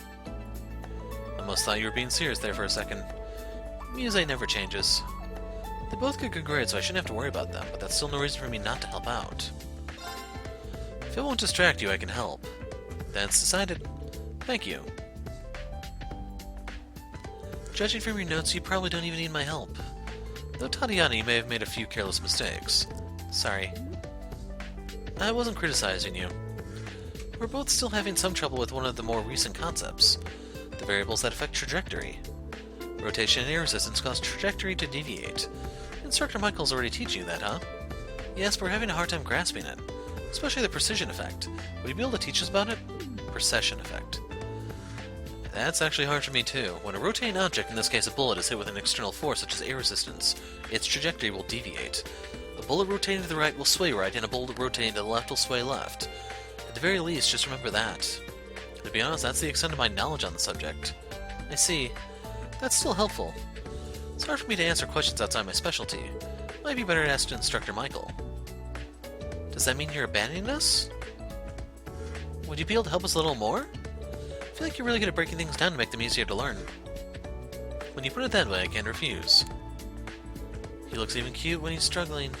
I almost thought you were being serious there for a second. Muse never changes. They both get good grades, so I shouldn't have to worry about them, but that's still no reason for me not to help out. If it won't distract you, I can help. That's decided. Thank you. Judging from your notes, you probably don't even need my help. Though Tatiana, you may have made a few careless mistakes. Sorry. I wasn't criticizing you. We're both still having some trouble with one of the more recent concepts, the variables that affect trajectory. Rotation and air resistance cause trajectory to deviate. Instructor Michael's already teaching you that, huh? Yes, we're having a hard time grasping it, especially the precession effect. Would you be able to teach us about it? Precession effect. That's actually hard for me too. When a rotating object, in this case a bullet, is hit with an external force such as air resistance, its trajectory will deviate. A bullet rotating to the right will sway right, and a bullet rotating to the left will sway left. At the very least, just remember that. To be honest, that's the extent of my knowledge on the subject. I see. That's still helpful. It's hard for me to answer questions outside my specialty. Might be better to ask Instructor Michael. Does that mean you're abandoning us? Would you be able to help us a little more? I feel like you're really good at breaking things down to make them easier to learn. When you put it that way, I can't refuse. He looks even cute when he's struggling.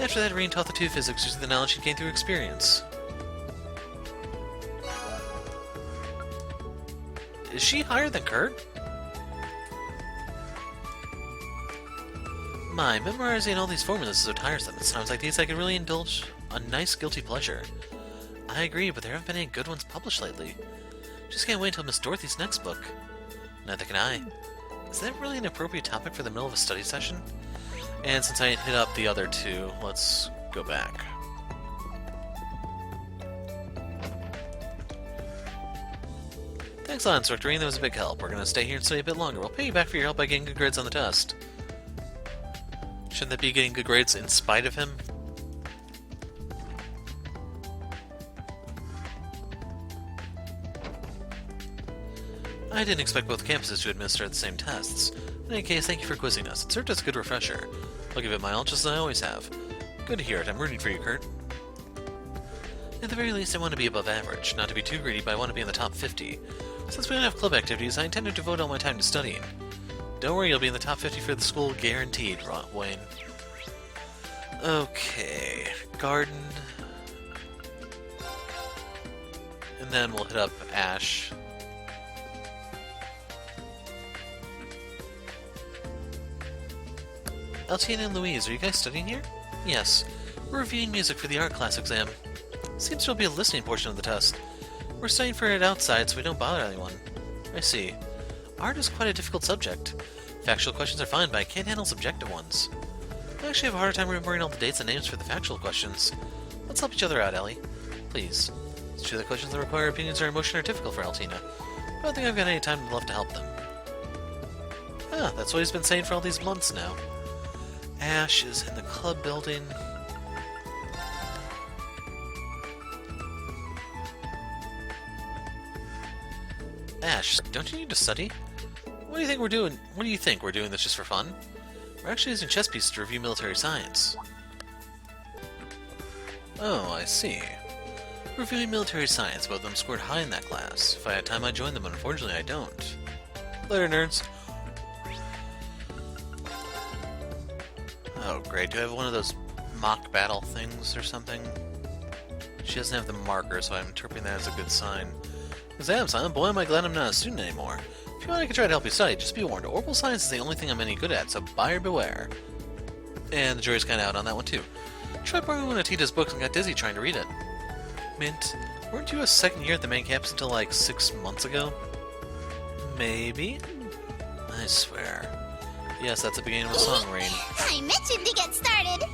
After that, Rean taught the two physics using the knowledge he'd gained through experience. Is she higher than Kurt? My, memorizing all these formulas is so tiresome. At times like these, I can really indulge a nice guilty pleasure. I agree, but there haven't been any good ones published lately. Just can't wait until Miss Dorothy's next book. Neither can I. Is that really an appropriate topic for the middle of a study session? And since I hit up the other two, let's go back. Thanks a lot, Instructor Rean. That was a big help. We're going to stay here and study a bit longer. We'll pay you back for your help by getting good grades on the test. Shouldn't that be getting good grades in spite of him? I didn't expect both campuses to administer the same tests. In any case, thank you for quizzing us. It served as a good refresher. I'll give it my all, just as I always have. Good to hear it. I'm rooting for you, Kurt. At the very least, I want to be above average. Not to be too greedy, but I want to be in the top 50. Since we don't have club activities, I intend to devote all my time to studying. Don't worry, you'll be in the top 50 for the school, guaranteed, Wayne. Okay, garden. And then we'll hit up Ash. Altina and Louise, are you guys studying here? Yes. We're reviewing music for the art class exam. Seems there'll be a listening portion of the test. We're studying for it outside so we don't bother anyone. I see. Art is quite a difficult subject. Factual questions are fine, but I can't handle subjective ones. I actually have a harder time remembering all the dates and names for the factual questions. Let's help each other out, Ellie. Please. It's true that questions that require opinions or emotion are difficult for Altina. I don't think I've got any time left to help them. Ah, that's what he's been saying for all these months now. Ash is in the club building. Ash, don't you need to study? What do you think we're doing? What do you think? We're doing this just for fun? We're actually using chess pieces to review military science. Oh, I see. Reviewing military science, both of them scored high in that class. If I had time, I'd join them, but unfortunately I don't. Later, nerds. Oh, great. Do I have one of those mock battle things or something? She doesn't have the marker, so I'm interpreting that as a good sign. Exam, Silent Boy, am I glad I'm not a student anymore. If you want, I can try to help you study. Just be warned, orbital science is the only thing I'm any good at, so buyer beware. And the jury's kind of out on that one, too. Tried borrowing one of Tita's books and got dizzy trying to read it. Mint, weren't you a second year at the main campus until like 6 months ago? Maybe? I swear. Yes, that's the beginning of a song, Rain. I mentioned to get started.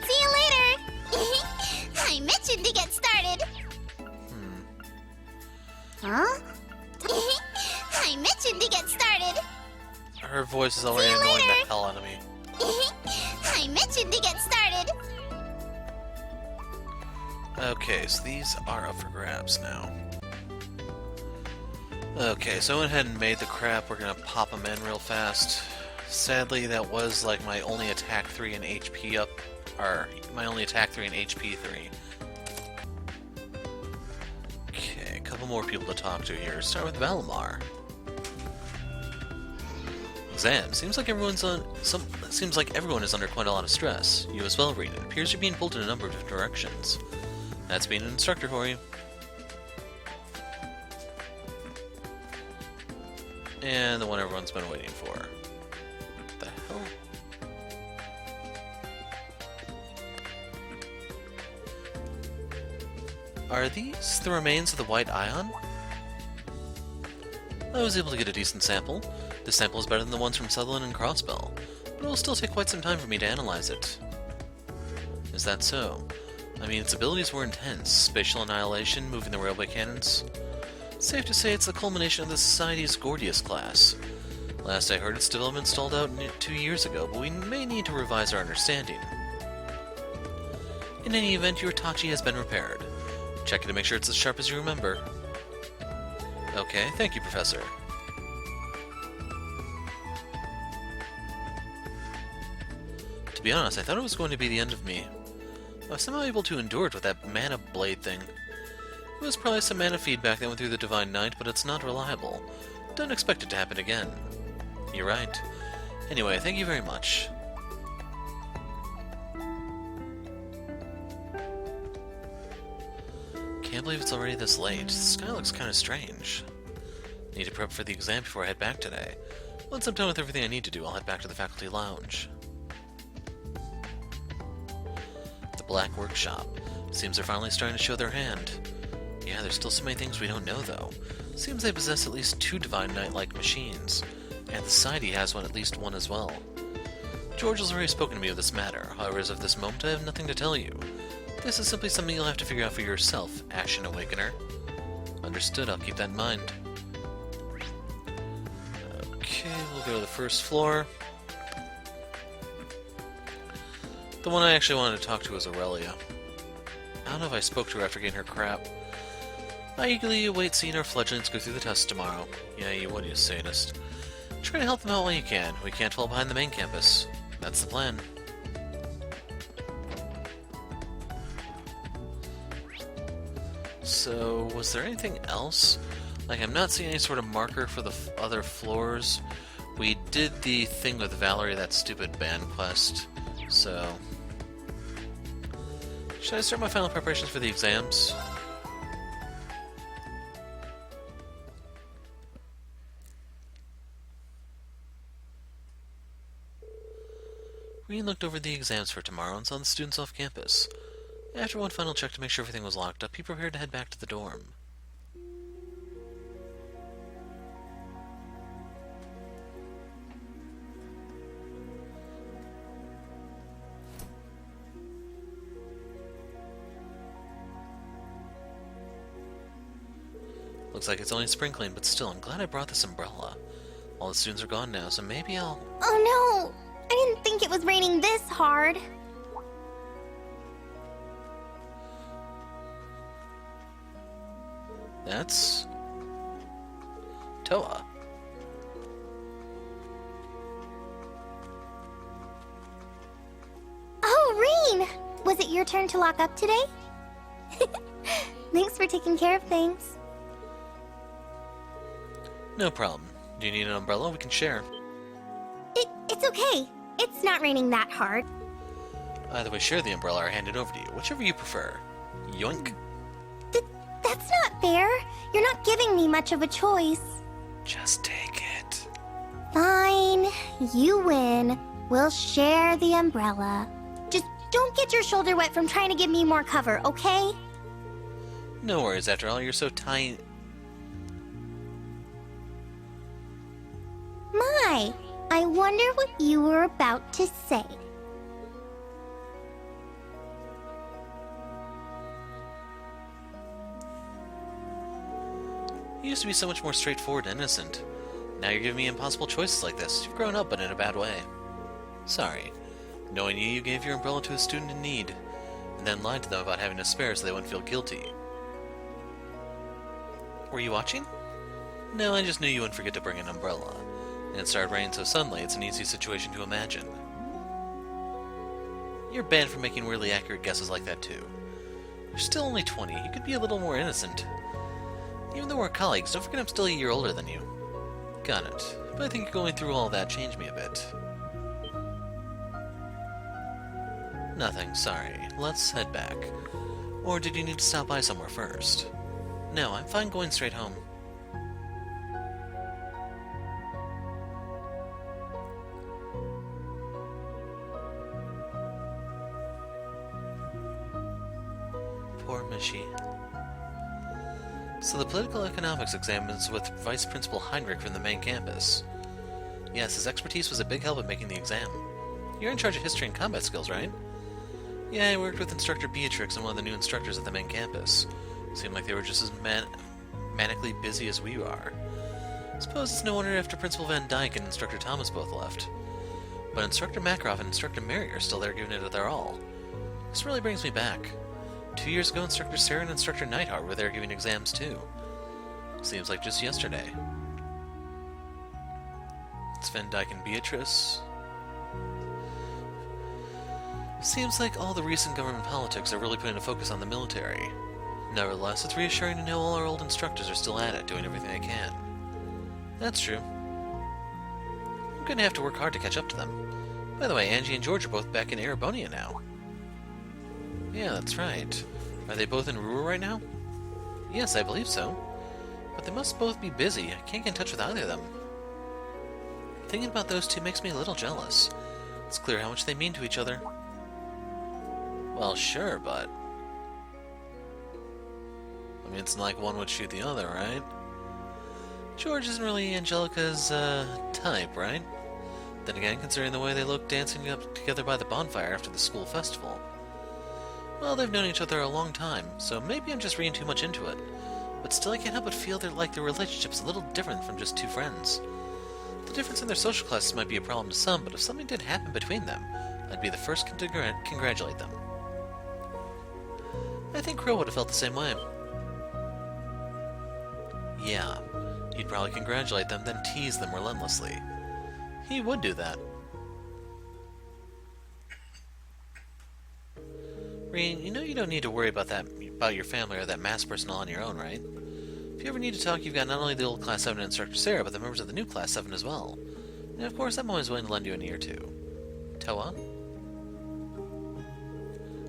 See you later. I mentioned to get started. Huh? I mentioned to get started. Her voice is already annoying the hell out of me. I mentioned to get started. Okay, so these are up for grabs now. Okay, so I went ahead and made the crap. We're gonna pop them in real fast. Sadly, that was like my only attack 3 and HP up, or my only attack 3 and HP 3. Okay, a couple more people to talk to here. Start with Valimar. Exam. Seems like everyone is under quite a lot of stress. You as well, Reed. It appears you're being pulled in a number of different directions. That's being an instructor for you. And the one everyone's been waiting for. What the hell? Are these the remains of the White Ion? I was able to get a decent sample. This sample is better than the ones from Sutherland and Crossbell, but it will still take quite some time for me to analyze it. Is that so? I mean, its abilities were intense. Spatial annihilation, moving the railway cannons. Safe to say it's the culmination of the Society's Gordius class. Last I heard, its development stalled out 2 years ago, but we may need to revise our understanding. In any event, your Tachi has been repaired. Check it to make sure it's as sharp as you remember. Okay, thank you, Professor. To be honest, I thought it was going to be the end of me. I was somehow able to endure it with that mana blade thing. It was probably some mana feedback that went through the Divine Knight, but it's not reliable. Don't expect it to happen again. You're right. Anyway, thank you very much. Can't believe it's already this late. The sky looks kind of strange. Need to prep for the exam before I head back today. Once I'm done with everything I need to do, I'll head back to the faculty lounge. The Black Workshop. Seems they're finally starting to show their hand. Yeah, there's still so many things we don't know, though. Seems they possess at least 2 Divine Knight-like machines, and the Society has at least one as well. George has already spoken to me of this matter, however, as of this moment I have nothing to tell you. This is simply something you'll have to figure out for yourself, Ashen Awakener. Understood, I'll keep that in mind. Okay, we'll go to the first floor. The one I actually wanted to talk to is Aurelia. I don't know if I spoke to her after getting her crap. I eagerly await seeing our fledglings go through the test tomorrow. Yeah, you would, you sadist. Try to help them out while you can. We can't fall behind the main campus. That's the plan. So, was there anything else? Like, I'm not seeing any sort of marker for the other floors. We did the thing with Valerie, that stupid band quest. So, should I start my final preparations for the exams? Rean looked over the exams for tomorrow and saw the students off campus. After one final check to make sure everything was locked up, he prepared to head back to the dorm. Looks like it's only sprinkling, but still, I'm glad I brought this umbrella. All the students are gone now, so maybe I'll... Oh no! I didn't think it was raining this hard. That's... Toa. Oh, Rean! Was it your turn to lock up today? Thanks for taking care of things. No problem. Do you need an umbrella? We can share. It's okay. It's not raining that hard. Either way, share the umbrella or hand it over to you. Whichever you prefer. Yoink. That's not fair. You're not giving me much of a choice. Just take it. Fine. You win. We'll share the umbrella. Just don't get your shoulder wet from trying to give me more cover, okay? No worries, after all, you're so tiny. My, I wonder what you were about to say. You used to be so much more straightforward and innocent. Now you're giving me impossible choices like this. You've grown up, but in a bad way. Sorry. Knowing you gave your umbrella to a student in need, and then lied to them about having a spare so they wouldn't feel guilty. Were you watching? No, I just knew you wouldn't forget to bring an umbrella. And it started raining so suddenly, it's an easy situation to imagine. You're banned from making weirdly accurate guesses like that, too. You're still only 20. You could be a little more innocent. Even though we're colleagues, don't forget I'm still a year older than you. Got it. But I think going through all that changed me a bit. Nothing, sorry. Let's head back. Or did you need to stop by somewhere first? No, I'm fine going straight home. Poor Mishi. So the political economics exam is with Vice Principal Heinrich from the main campus. Yes, his expertise was a big help in making the exam. You're in charge of history and combat skills, right? Yeah, I worked with Instructor Beatrix and one of the new instructors at the main campus. Seemed like they were just as manically busy as we are. Suppose it's no wonder after Principal Van Dyke and Instructor Thomas both left. But Instructor Makarov and Instructor Mary are still there giving it their all. This really brings me back. 2 years ago, Instructor Sarah and Instructor Neidhart were there giving exams too. Seems like just yesterday. It's Van Dyke and Beatrice. Seems like all the recent government politics are really putting a focus on the military. Nevertheless, it's reassuring to know all our old instructors are still at it, doing everything they can. That's true. I'm gonna have to work hard to catch up to them. By the way, Angie and George are both back in Erebonia now. Yeah, that's right. Are they both in Ruhr right now? Yes, I believe so. But they must both be busy. I can't get in touch with either of them. Thinking about those two makes me a little jealous. It's clear how much they mean to each other. Well, sure, but... I mean, it's not like one would shoot the other, right? George isn't really Angelica's, type, right? Then again, considering the way they look dancing up together by the bonfire after the school festival. Well, they've known each other a long time, so maybe I'm just reading too much into it. But still, I can't help but feel their relationship's a little different from just two friends. The difference in their social classes might be a problem to some, but if something did happen between them, I'd be the first to congratulate them. I think Crow would have felt the same way. Yeah, he'd probably congratulate them, then tease them relentlessly. He would do that. Reen, you know you don't need to worry about your family or that mass personnel on your own, right? If you ever need to talk, you've got not only the old Class 7 Instructor Sarah, but the members of the new Class 7 as well. And of course, I'm always willing to lend you an ear too. Toa?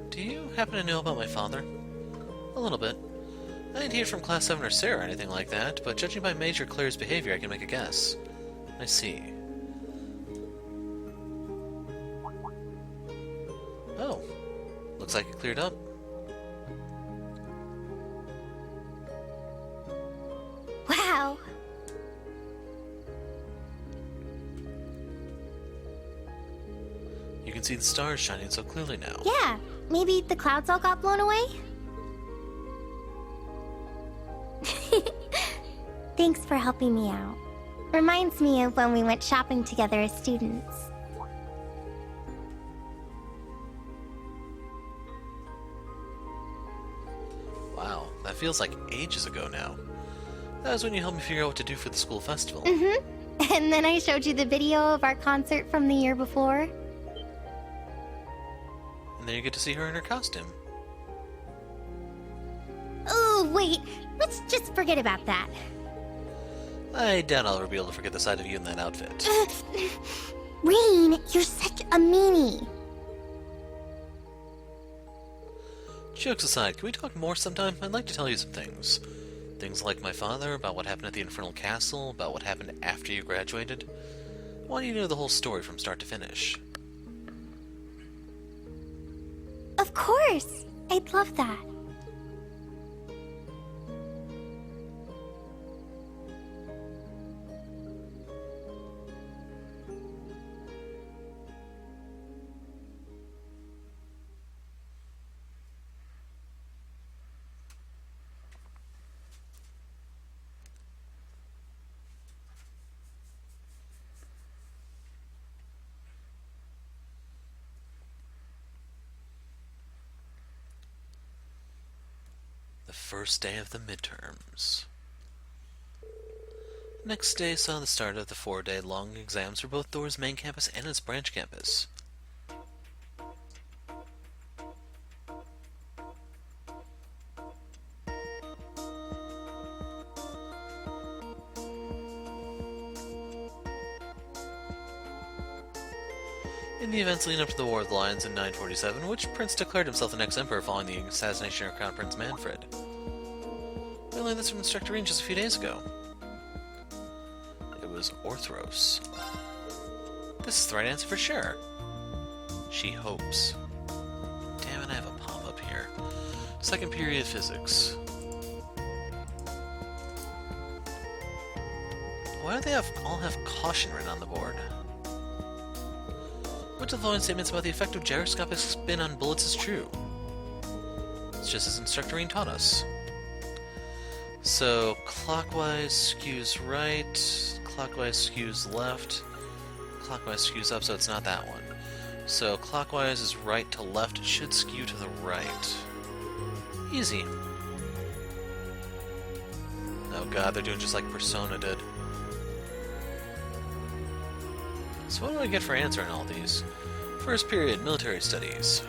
Do you happen to know about my father? A little bit. I didn't hear from Class 7 or Sarah or anything like that, but judging by Major Claire's behavior, I can make a guess. I see. Oh. Looks like it cleared up. Wow. You can see the stars shining so clearly now. Yeah, maybe the clouds all got blown away? Thanks for helping me out. Reminds me of when we went shopping together as students. Wow, that feels like ages ago now. That was when you helped me figure out what to do for the school festival. Mm-hmm. And then I showed you the video of our concert from the year before. And then you get to see her in her costume. Oh, wait. Let's just forget about that. I doubt I'll ever be able to forget the sight of you in that outfit. Rain, you're such a meanie. Jokes aside, can we talk more sometime? I'd like to tell you some things. Things like my father, about what happened at the Infernal Castle, about what happened after you graduated. I want you to know the whole story from start to finish. Of course. I'd love that. First day of the midterms. Next day saw the start of the 4-day-long exams for both Thor's main campus and its branch campus. In the events leading up to the War of the Lions in 947, which prince declared himself the next emperor following the assassination of Crown Prince Manfred. We learned this from Instructor Reen just a few days ago. It was Orthros. This is the right answer for sure. She hopes. Damn it, I have a pop-up here. Second period physics. Why do they all have caution written on the board? Which of the following statements about the effect of gyroscopic spin on bullets is true? It's just as Instructor Rean taught us. So, clockwise skews right, clockwise skews left, clockwise skews up, so it's not that one. So, clockwise is right to left, it should skew to the right. Easy. Oh god, they're doing just like Persona did. So what do I get for answering all these? First period, military studies.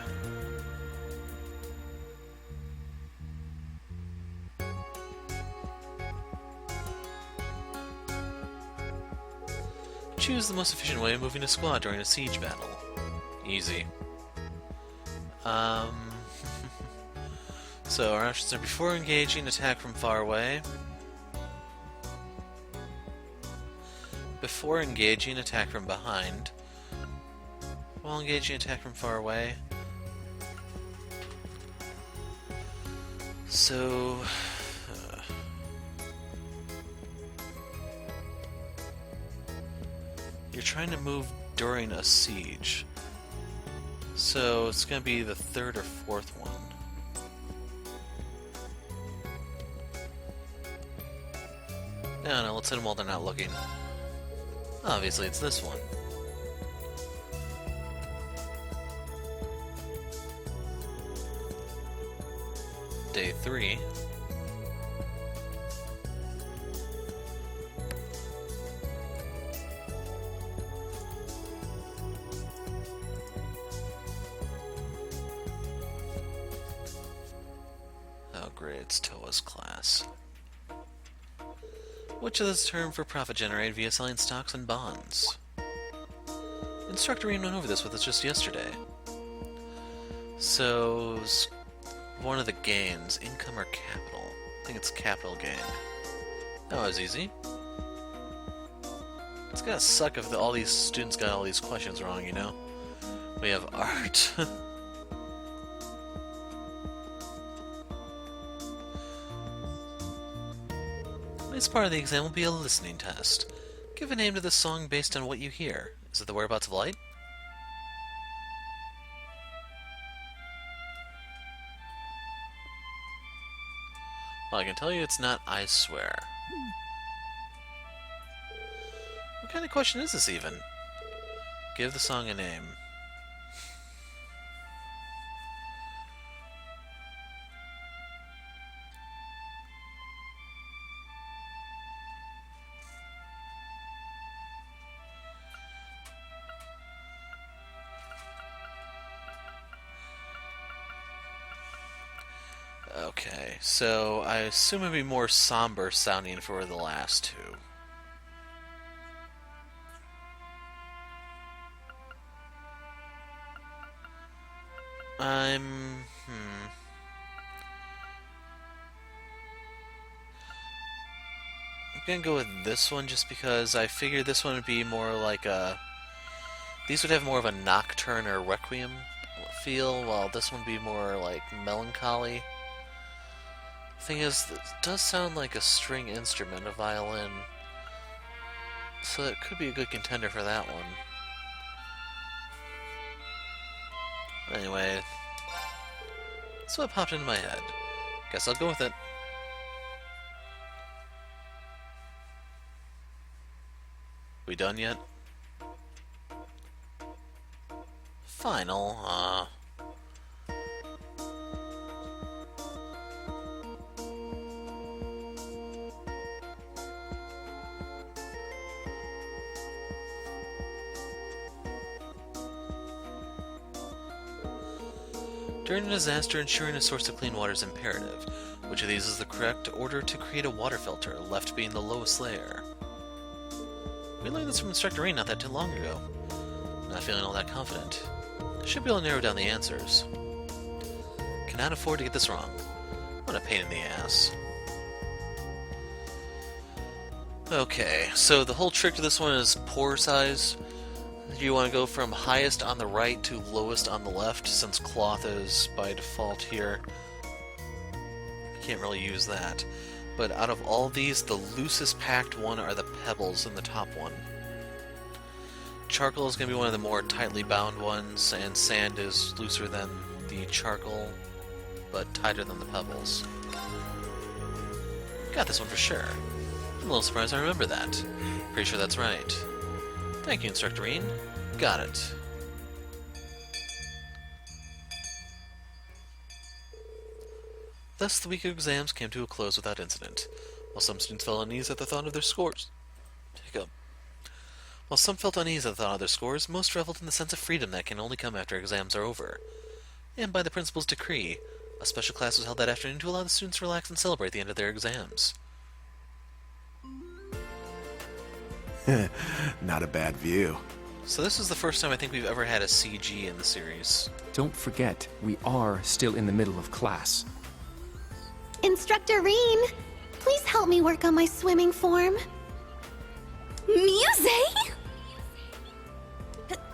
Choose the most efficient way of moving a squad during a siege battle. Easy. So our options are before engaging, attack from far away. Before engaging, attack from behind. While engaging, attack from far away. So... you're trying to move during a siege. So it's going to be the third or fourth one. No, let's hit them while they're not looking. Obviously, it's this one. Day 3. Oh great, it's Toa's class. Which of this term for profit generated via selling stocks and bonds? Instructor Rean went over this with us just yesterday. So, one of the gains, income or capital? I think it's capital gain. That was easy. It's gonna suck if all these students got all these questions wrong, you know? We have art. This part of the exam will be a listening test. Give a name to the song based on what you hear. Is it The Whereabouts of Light? Well, I can tell you it's not I Swear. What kind of question is this even? Give the song a name. Okay, so I assume it'd be more somber sounding for the last two. I'm gonna go with this one just because I figured this one would be more like a... These would have more of a nocturne or requiem feel, while this one would be more like melancholy. Thing is, it does sound like a string instrument, a violin, so it could be a good contender for that one. Anyway, that's what popped into my head. Guess I'll go with it. We done yet? Final, During a disaster, ensuring a source of clean water is imperative. Which of these is the correct order to create a water filter, left being the lowest layer? We learned this from Instructor Rean not that too long ago. Not feeling all that confident. Should be able to narrow down the answers. Cannot afford to get this wrong. What a pain in the ass. Okay, so the whole trick to this one is pore size. You want to go from highest on the right to lowest on the left, since cloth is by default here. can't really use that. But out of all these, the loosest packed one are the pebbles in the top one. Charcoal is going to be one of the more tightly bound ones, and sand is looser than the charcoal, but tighter than the pebbles. Got this one for sure. I'm a little surprised I remember that. Pretty sure that's right. Thank you, Instructor Reen. Got it. Thus, the week of exams came to a close without incident. While some students felt uneasy at the thought of their scores, While some felt uneasy at the thought of their scores, most reveled in the sense of freedom that can only come after exams are over. And by the principal's decree, a special class was held that afternoon to allow the students to relax and celebrate the end of their exams. Not a bad view. So this is the first time I think we've ever had a CG in the series. Don't forget, we are still in the middle of class. Instructor Reen, please help me work on my swimming form. Muse?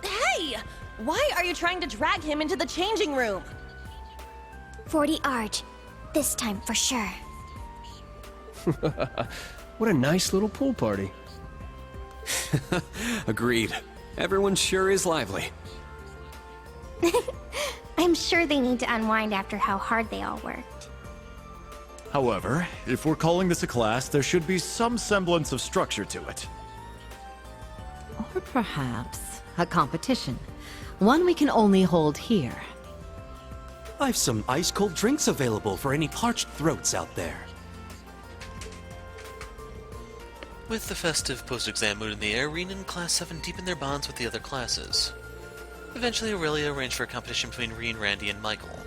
Hey! Why are you trying to drag him into the changing room? 40 Arch. This time for sure. What a nice little pool party. Agreed. Everyone sure is lively. I'm sure they need to unwind after how hard they all worked. However, if we're calling this a class, there should be some semblance of structure to it. Or perhaps a competition. One we can only hold here. I've some ice-cold drinks available for any parched throats out there. With the festive post-exam mood in the air, Reen and Class 7 deepened their bonds with the other classes. Eventually, Aurelia arranged for a competition between Reen, Randy, and Michael.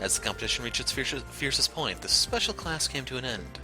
As the competition reached its fiercest point, the special class came to an end.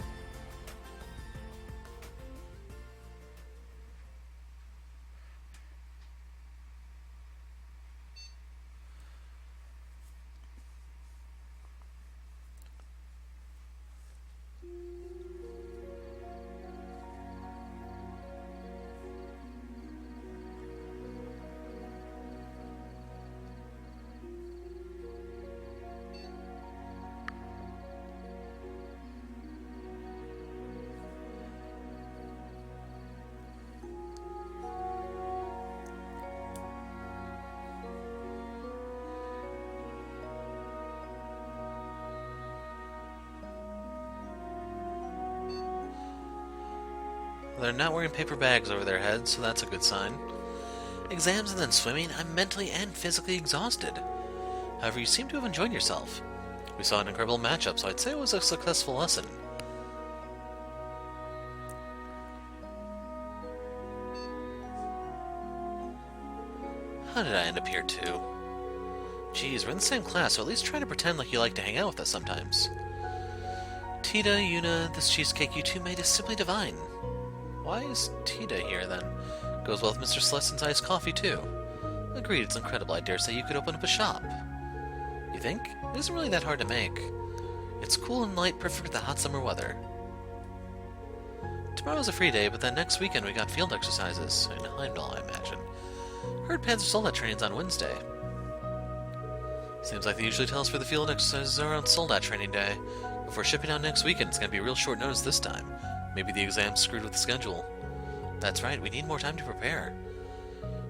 They're not wearing paper bags over their heads, so that's a good sign. Exams and then swimming, I'm mentally and physically exhausted. However, you seem to have enjoyed yourself. We saw an incredible matchup, so I'd say it was a successful lesson. How did I end up here, too? Geez, we're in the same class, so at least try to pretend like you like to hang out with us sometimes. Tita, Yuna, this cheesecake you two made is simply divine. Why is Tita here, then? Goes well with Mr. Celestin's iced coffee, too. Agreed, it's incredible. I dare say you could open up a shop. You think? It isn't really that hard to make. It's cool and light, perfect with the hot summer weather. Tomorrow's a free day, but then next weekend we got field exercises. In Heimdall, I imagine. Heard Panzer Soldat training's on Wednesday. Seems like they usually tell us where the field exercises are on Soldat training day. If we're shipping out next weekend, it's going to be real short notice this time. Maybe the exam's screwed with the schedule. That's right, we need more time to prepare.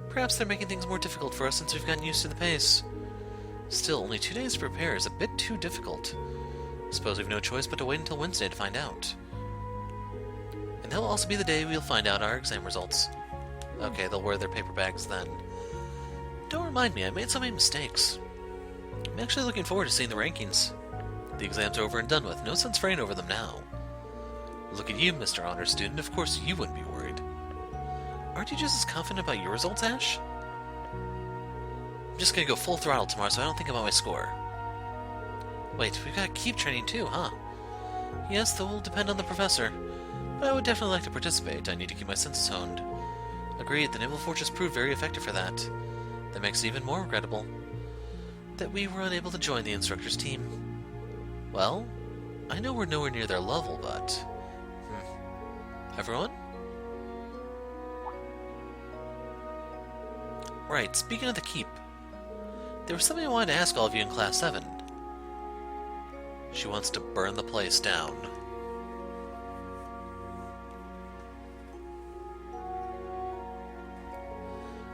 Perhaps they're making things more difficult for us since we've gotten used to the pace. Still, only 2 days to prepare is a bit too difficult. Suppose we've no choice but to wait until Wednesday to find out. And that'll also be the day we'll find out our exam results. Okay, they'll wear their paper bags then. Don't remind me, I made so many mistakes. I'm actually looking forward to seeing the rankings. The exam's over and done with, no sense fretting over them now. Look at you, Mr. Honor Student, of course you wouldn't be worried. Aren't you just as confident about your results, Ash? I'm just gonna go full throttle tomorrow so I don't think about my score. Wait, we've gotta keep training too, huh? Yes, that will depend on the professor. But I would definitely like to participate. I need to keep my senses honed. Agreed, the Naval Fortress proved very effective for that. That makes it even more regrettable that we were unable to join the instructor's team. Well, I know we're nowhere near their level, but... Everyone? Right, speaking of the keep, there was something I wanted to ask all of you in Class 7. She wants to burn the place down.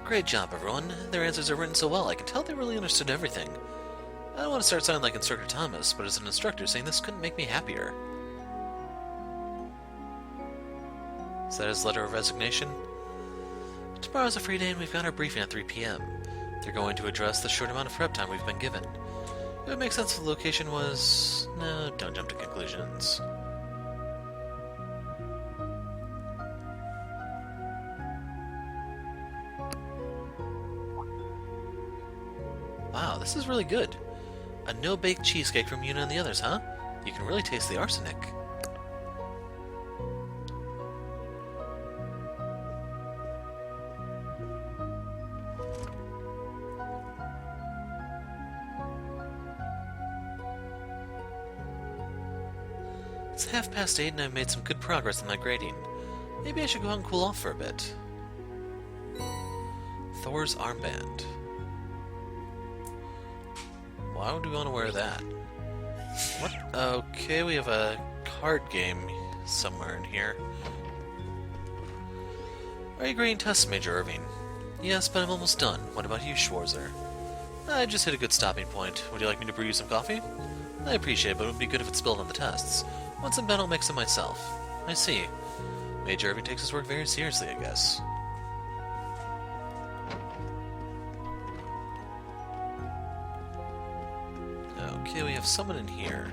Great job, everyone. Their answers are written so well, I can tell they really understood everything. I don't want to start sounding like Instructor Thomas, but as an instructor, saying this couldn't make me happier. Is that his letter of resignation? Tomorrow's a free day and we've got our briefing at 3 p.m. They're going to address the short amount of prep time we've been given. It would make sense if the location was... No, don't jump to conclusions. Wow, this is really good. A no-bake cheesecake from Yuna and the others, huh? You can really taste the arsenic. It's 8:30 and I've made some good progress in my grading. Maybe I should go out and cool off for a bit. Thor's armband. Why would we want to wear that? What? Okay, we have a card game somewhere in here. Are you grading tests, Major Irving? Yes, but I'm almost done. What about you, Schwarzer? I just hit a good stopping point. Would you like me to brew you some coffee? I appreciate it, but it would be good if it's spilled on the tests. Once I'm done, I'll mix it myself. I see. Major Irving takes his work very seriously, I guess. Okay, we have someone in here.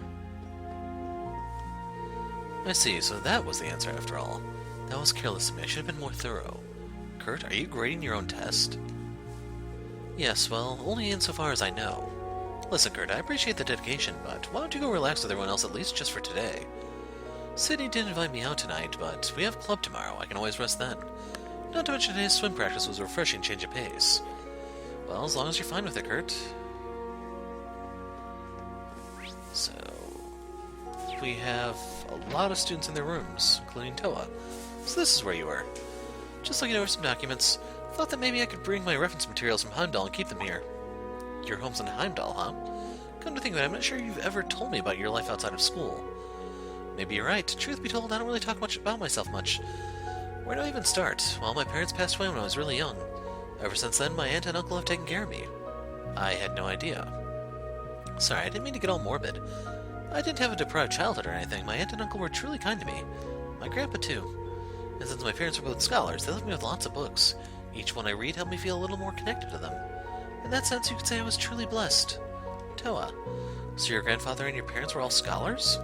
I see, so that was the answer after all. That was careless of me. I should have been more thorough. Kurt, are you grading your own test? Yes, well, only insofar as I know. Listen, Kurt, I appreciate the dedication, but why don't you go relax with everyone else at least just for today? Sydney didn't invite me out tonight, but we have club tomorrow. I can always rest then. Not to mention today's swim practice was a refreshing change of pace. Well, as long as you're fine with it, Kurt. So, we have a lot of students in their rooms, including Toa. So this is where you were. Just looking over some documents, thought that maybe I could bring my reference materials from Heimdall and keep them here. Your home's in Heimdall, huh? Come to think of it, I'm not sure you've ever told me about your life outside of school. Maybe you're right. Truth be told, I don't really talk much about myself much. Where do I even start? Well, my parents passed away when I was really young. Ever since then, my aunt and uncle have taken care of me. I had no idea. Sorry, I didn't mean to get all morbid. I didn't have a deprived childhood or anything. My aunt and uncle were truly kind to me. My grandpa, too. And since my parents were both scholars, they left me with lots of books. Each one I read helped me feel a little more connected to them. In that sense, you could say I was truly blessed. Toa, so your grandfather and your parents were all scholars?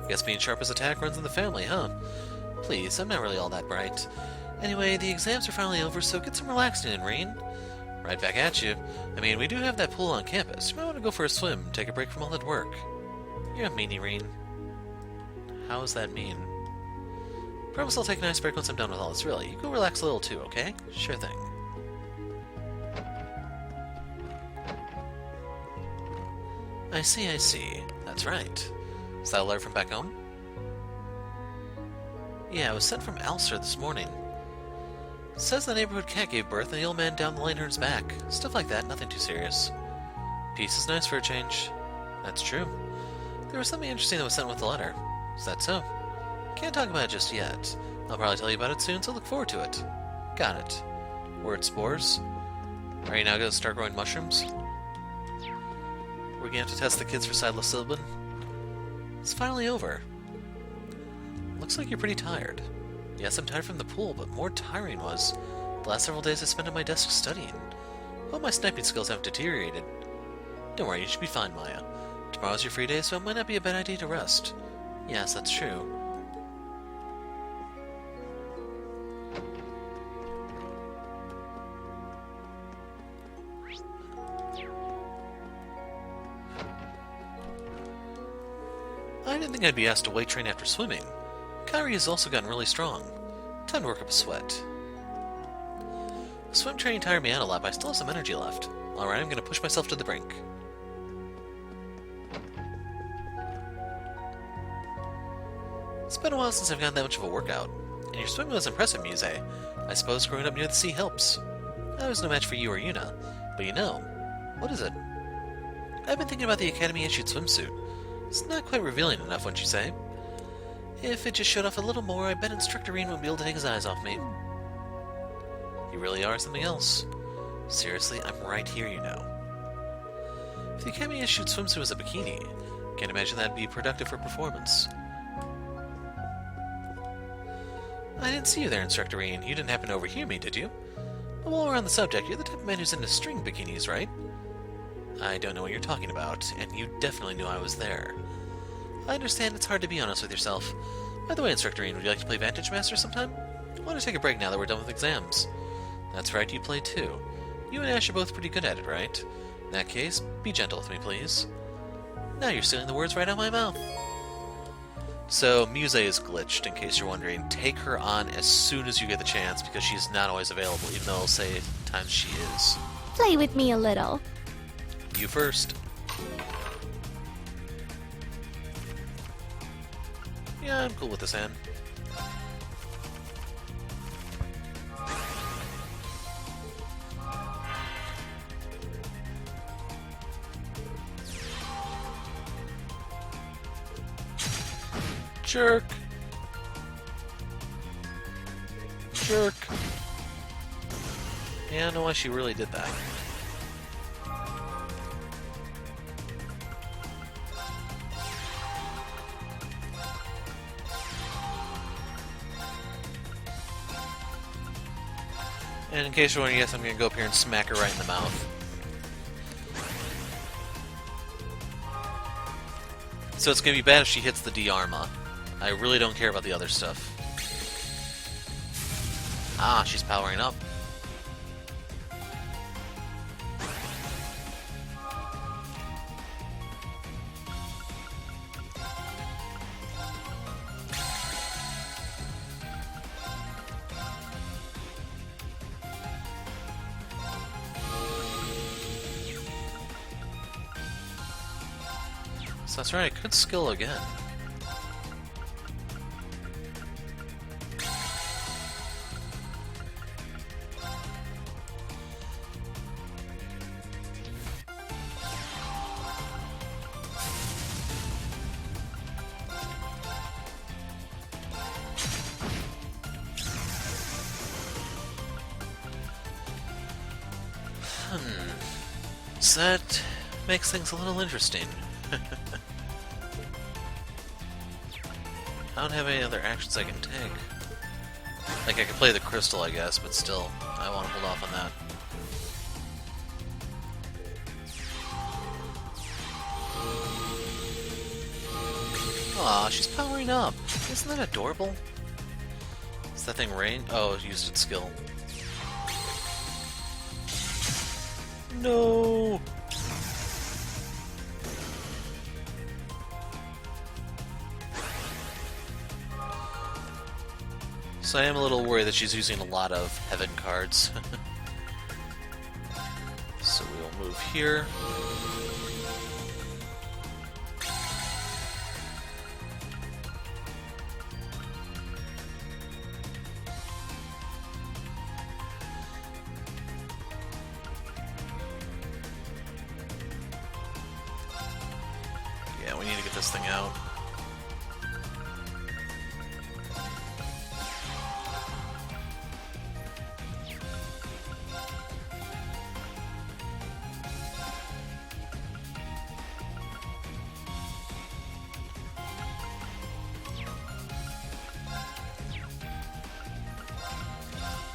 Guess being sharp as a tack runs in the family, huh? Please, I'm not really all that bright. Anyway, the exams are finally over, so get some relaxing in, Rain. Right back at you. I mean, we do have that pool on campus. You might want to go for a swim, take a break from all that work. You're a meanie, Rain. How does that mean? Promise I'll take a nice break once I'm done with all this, really. You go relax a little too, okay? Sure thing. I see, I see. That's right. Is that a letter from back home? Yeah, it was sent from Alcer this morning. It says the neighborhood cat gave birth and the old man down the lane hurt his back. Stuff like that, nothing too serious. Peace is nice for a change. That's true. There was something interesting that was sent with the letter. Is that so? Can't talk about it just yet. I'll probably tell you about it soon, so look forward to it. Got it. Word spores. Are you now going to start growing mushrooms? We're going to have to test the kids for psilocybin. It's finally over. Looks like you're pretty tired. Yes, I'm tired from the pool, but more tiring was the last several days I spent at my desk studying. Hope my sniping skills haven't deteriorated. Don't worry, you should be fine, Maya. Tomorrow's your free day, so it might not be a bad idea to rest. Yes, that's true. I didn't think I'd be asked to weight train after swimming. Kairi has also gotten really strong. Time to work up a sweat. Swim training tired me out a lot, but I still have some energy left. Alright, I'm gonna push myself to the brink. It's been a while since I've gotten that much of a workout. And your swimming was impressive, Muse. I suppose growing up near the sea helps. I was no match for you or Yuna. But you know, what is it? I've been thinking about the Academy-issued swimsuit. It's not quite revealing enough, wouldn't you say? If it just showed off a little more, I bet Instructor Rean wouldn't be able to take his eyes off me. You really are something else. Seriously, I'm right here, you know. If the Academy issued swimsuit as a bikini, can't imagine that'd be productive for performance. I didn't see you there, Instructor Rean. You didn't happen to overhear me, did you? But while we're on the subject, you're the type of man who's into string bikinis, right? I don't know what you're talking about, and you definitely knew I was there. I understand it's hard to be honest with yourself. By the way, Instructor Rean, would you like to play Vantage Master sometime? I want to take a break now that we're done with exams. That's right, you play too. You and Ash are both pretty good at it, right? In that case, be gentle with me, please. Now you're stealing the words right out of my mouth. So, Muse is glitched, in case you're wondering. Take her on as soon as you get the chance, because she's not always available, even though I'll say times she is. Play with me a little. You first. Yeah, I'm cool with this hand. Jerk. Jerk. Yeah, I know why she really did that. And in case you're wondering, yes, I'm going to go up here and smack her right in the mouth. So it's going to be bad if she hits the D-Arma. I really don't care about the other stuff. Ah, she's powering up. So that's right, I could skill again. So that makes things a little interesting. I don't have any other actions I can take. Like, I could play the crystal, I guess, but still, I want to hold off on that. Aw, she's powering up. Isn't that adorable? Is that thing rain? Oh, it used its skill. No! So I am a little worried that she's using a lot of heaven cards. So we'll move here. Yeah, we need to get this thing out.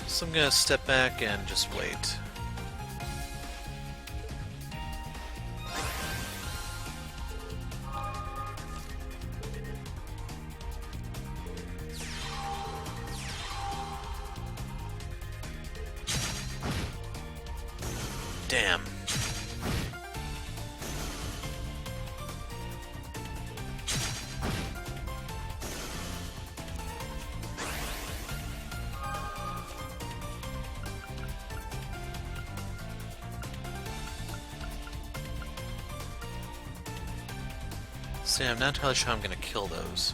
So I'm gonna step back and just wait. Damn. See, I'm not entirely sure how I'm gonna kill those.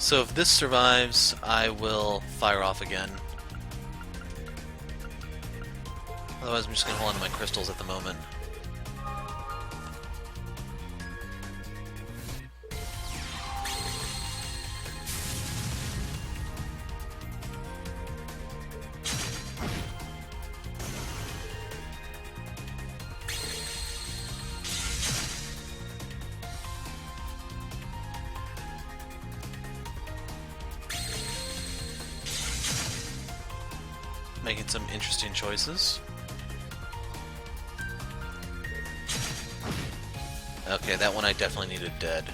So if this survives, I will fire off again. Otherwise, I'm just going to hold on to my crystals at the moment. Making some interesting choices. Okay, that one I definitely needed dead.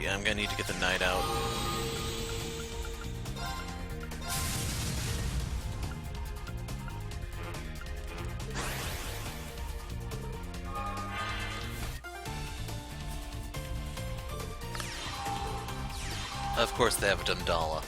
Yeah, I'm gonna need to get the knight out. Of course they have Dundala.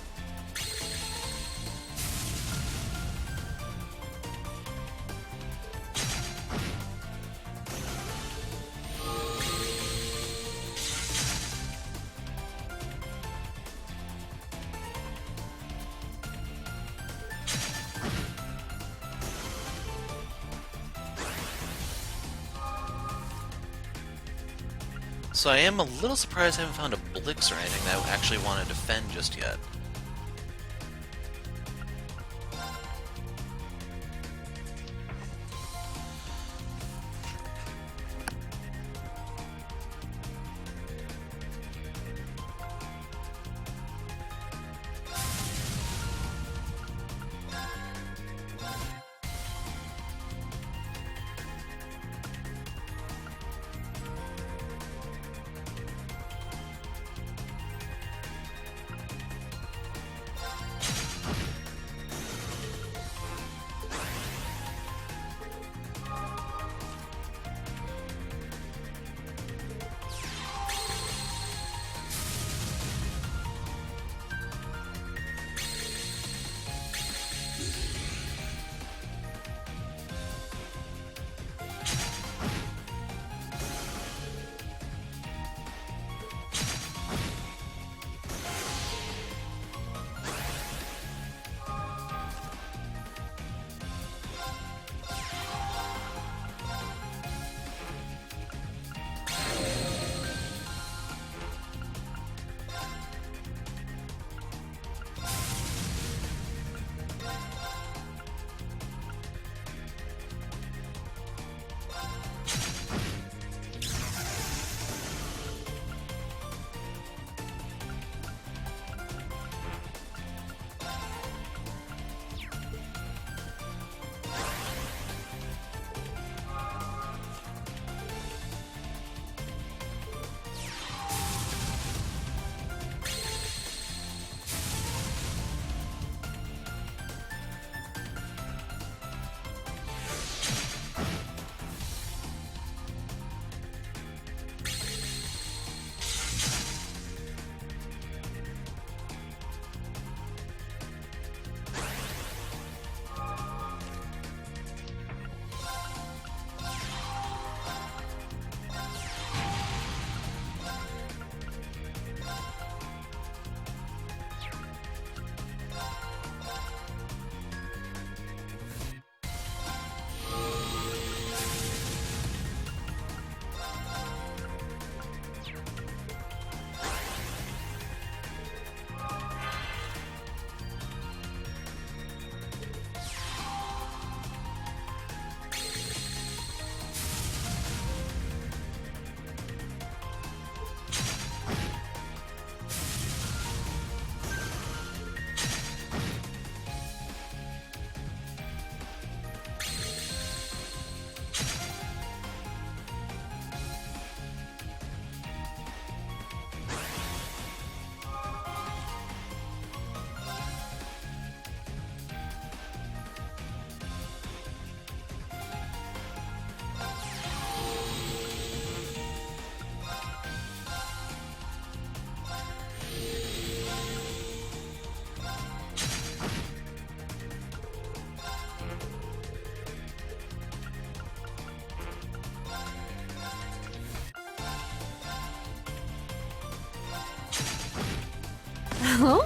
So I am a little surprised I haven't found a Blix or anything that I actually want to defend just yet.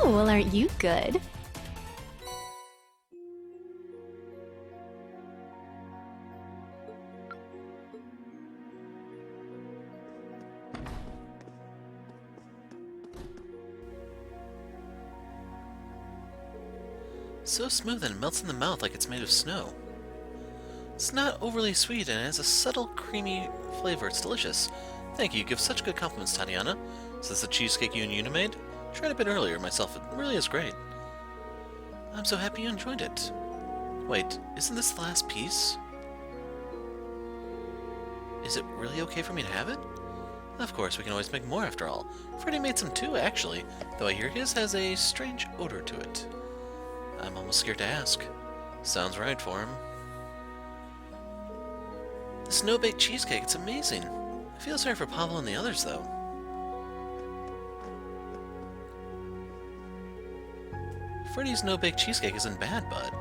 Oh, well, aren't you good? So smooth and melts in the mouth like it's made of snow. It's not overly sweet and has a subtle, creamy flavor. It's delicious. Thank you. You give such good compliments, Tatiana. Is this the cheesecake you and Yuna made? Tried a bit earlier myself. It really is great. I'm so happy you enjoyed it. Wait, isn't this the last piece? Is it really okay for me to have it? Of course, we can always make more after all. Freddy made some too, actually, though I hear his has a strange odor to it. I'm almost scared to ask. Sounds right for him. The snow-baked cheesecake, it's amazing. I feel sorry for Pablo and the others, though. Freddy's no-baked cheesecake isn't bad, bud.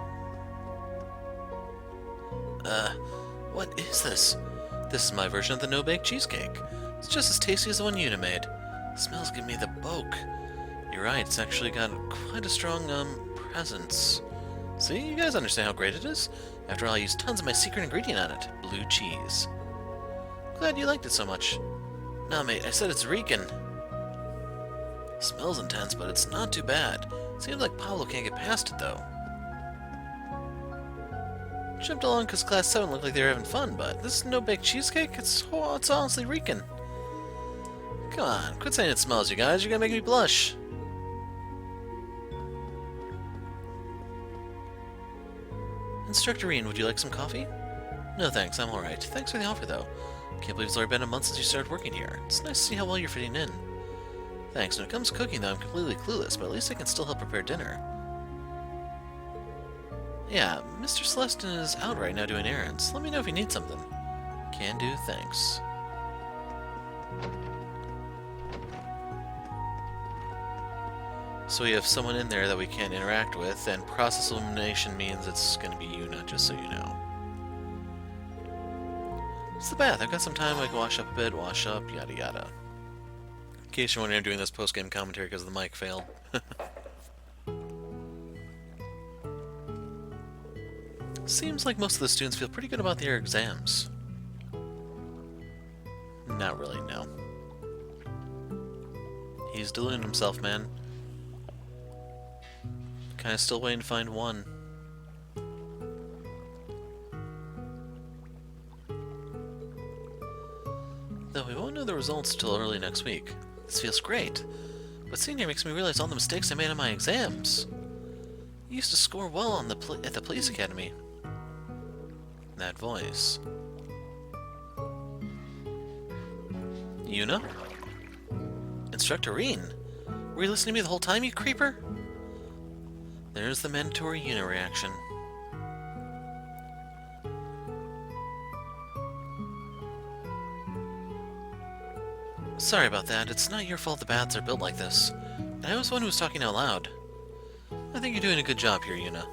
What is this? This is my version of the no-baked cheesecake. It's just as tasty as the one Yuna made. Smells give me the poke. You're right, it's actually got quite a strong, presence. See, you guys understand how great it is? After all, I used tons of my secret ingredient on it, blue cheese. Glad you liked it so much. No, mate, I said it's reeking. Smells intense, but it's not too bad. Seems like Pablo can't get past it, though. Jumped along because Class 7 looked like they were having fun, but this no-baked cheesecake, it's honestly reeking. Come on, quit saying it smells, you guys. You're gonna make me blush. Instructor Reen, would you like some coffee? No thanks, I'm alright. Thanks for the offer, though. Can't believe it's already been a month since you started working here. It's nice to see how well you're fitting in. Thanks. When it comes to cooking, though, I'm completely clueless, but at least I can still help prepare dinner. Yeah, Mr. Celestin is out right now doing errands. Let me know if you need something. Can do, thanks. So we have someone in there that we can't interact with, and process elimination means it's going to be Yuna, just so you know. It's the bath. I've got some time. I can wash up a bit, wash up, yada yada. In case you're wondering, I'm doing this post-game commentary because the mic failed. Seems like most of the students feel pretty good about their exams. Not really, no. He's deluding himself, man. Kinda still waiting to find one. Though we won't know the results until early next week. This feels great. But senior makes me realize all the mistakes I made on my exams. I used to score well on at the police academy. That voice. Yuna? Instructor Reen? Were you listening to me the whole time, you creeper? There's the mandatory Yuna reaction. Sorry about that. It's not your fault the baths are built like this. I was the one who was talking out loud. I think you're doing a good job here, Yuna.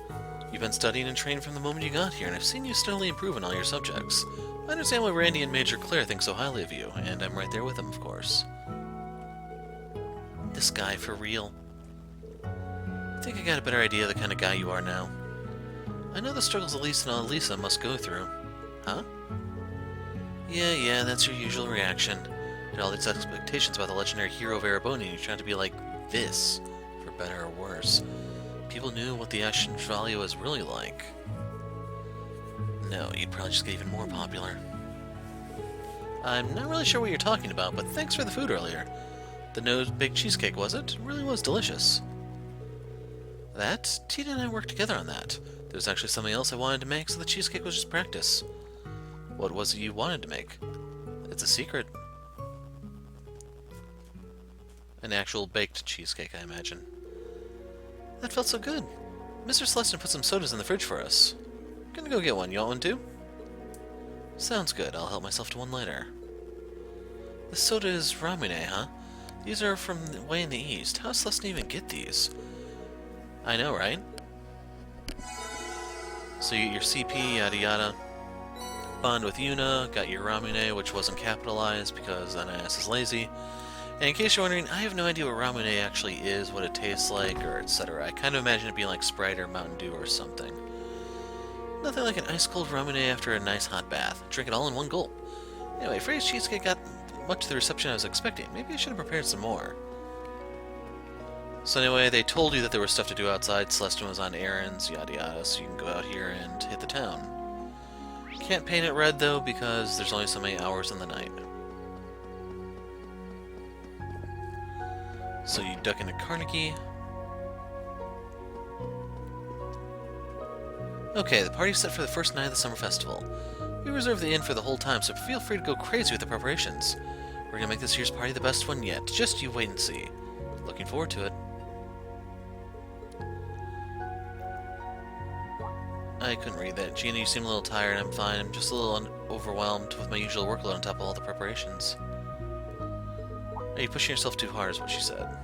You've been studying and training from the moment you got here, and I've seen you steadily improve in all your subjects. I understand why Randy and Major Claire think so highly of you, and I'm right there with them, of course. This guy, for real. I think I got a better idea of the kind of guy you are now. I know the struggles Elisa and Elisa must go through. Huh? Yeah, that's your usual reaction. You had all these expectations about the legendary hero of Ereboni, and you're trying to be like this, for better or worse. People knew what the Ashen Chevalier was really like. No, you'd probably just get even more popular. I'm not really sure what you're talking about, but thanks for the food earlier. The no-baked cheesecake, was it? It really was delicious. That? Tina and I worked together on that. There was actually something else I wanted to make, so the cheesecake was just practice. What was it you wanted to make? It's a secret. An actual baked cheesecake, I imagine. That felt so good. Mr. Celestin put some sodas in the fridge for us. Gonna go get one. You want one too? Sounds good. I'll help myself to one later. The soda is Ramune, huh? These are from way in the east. How does Celestin even get these? I know, right? So you get your CP, yada yada. Bond with Yuna, got your Ramune, which wasn't capitalized because NIS is lazy. And in case you're wondering, I have no idea what Ramune actually is, what it tastes like, or etc. I kind of imagine it being like Sprite or Mountain Dew or something. Nothing like an ice-cold Ramune after a nice hot bath. Drink it all in one gulp. Anyway, Freddy's cheesecake got much of the reception I was expecting. Maybe I should have prepared some more. So anyway, they told you that there was stuff to do outside. Celestin was on errands, yada yada, so you can go out here and hit the town. Can't paint it red though, because there's only so many hours in the night. So you duck into Carnegie. Okay, the party's set for the first night of the summer festival. We reserved the inn for the whole time, so feel free to go crazy with the preparations. We're gonna make this year's party the best one yet. Just you wait and see. Looking forward to it. I couldn't read that. Gina, you seem a little tired. I'm fine. I'm just a little overwhelmed with my usual workload on top of all the preparations. Are you pushing yourself too hard is what she said.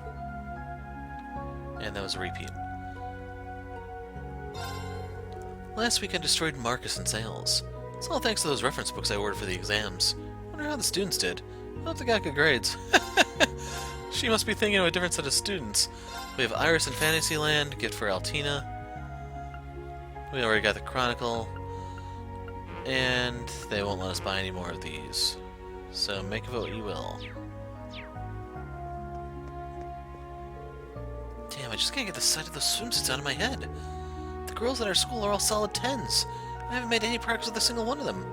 And that was a repeat. Last week I destroyed Marcus in sales. It's all thanks to those reference books I ordered for the exams. Wonder how the students did. I hope they got good grades. She must be thinking of a different set of students. We have Iris in Fantasyland, gift for Altina. We already got the Chronicle. And they won't let us buy any more of these. So make of it what you will. Damn, I just can't get the sight of those swimsuits out of my head. The girls at our school are all solid 10s. I haven't made any progress with a single one of them.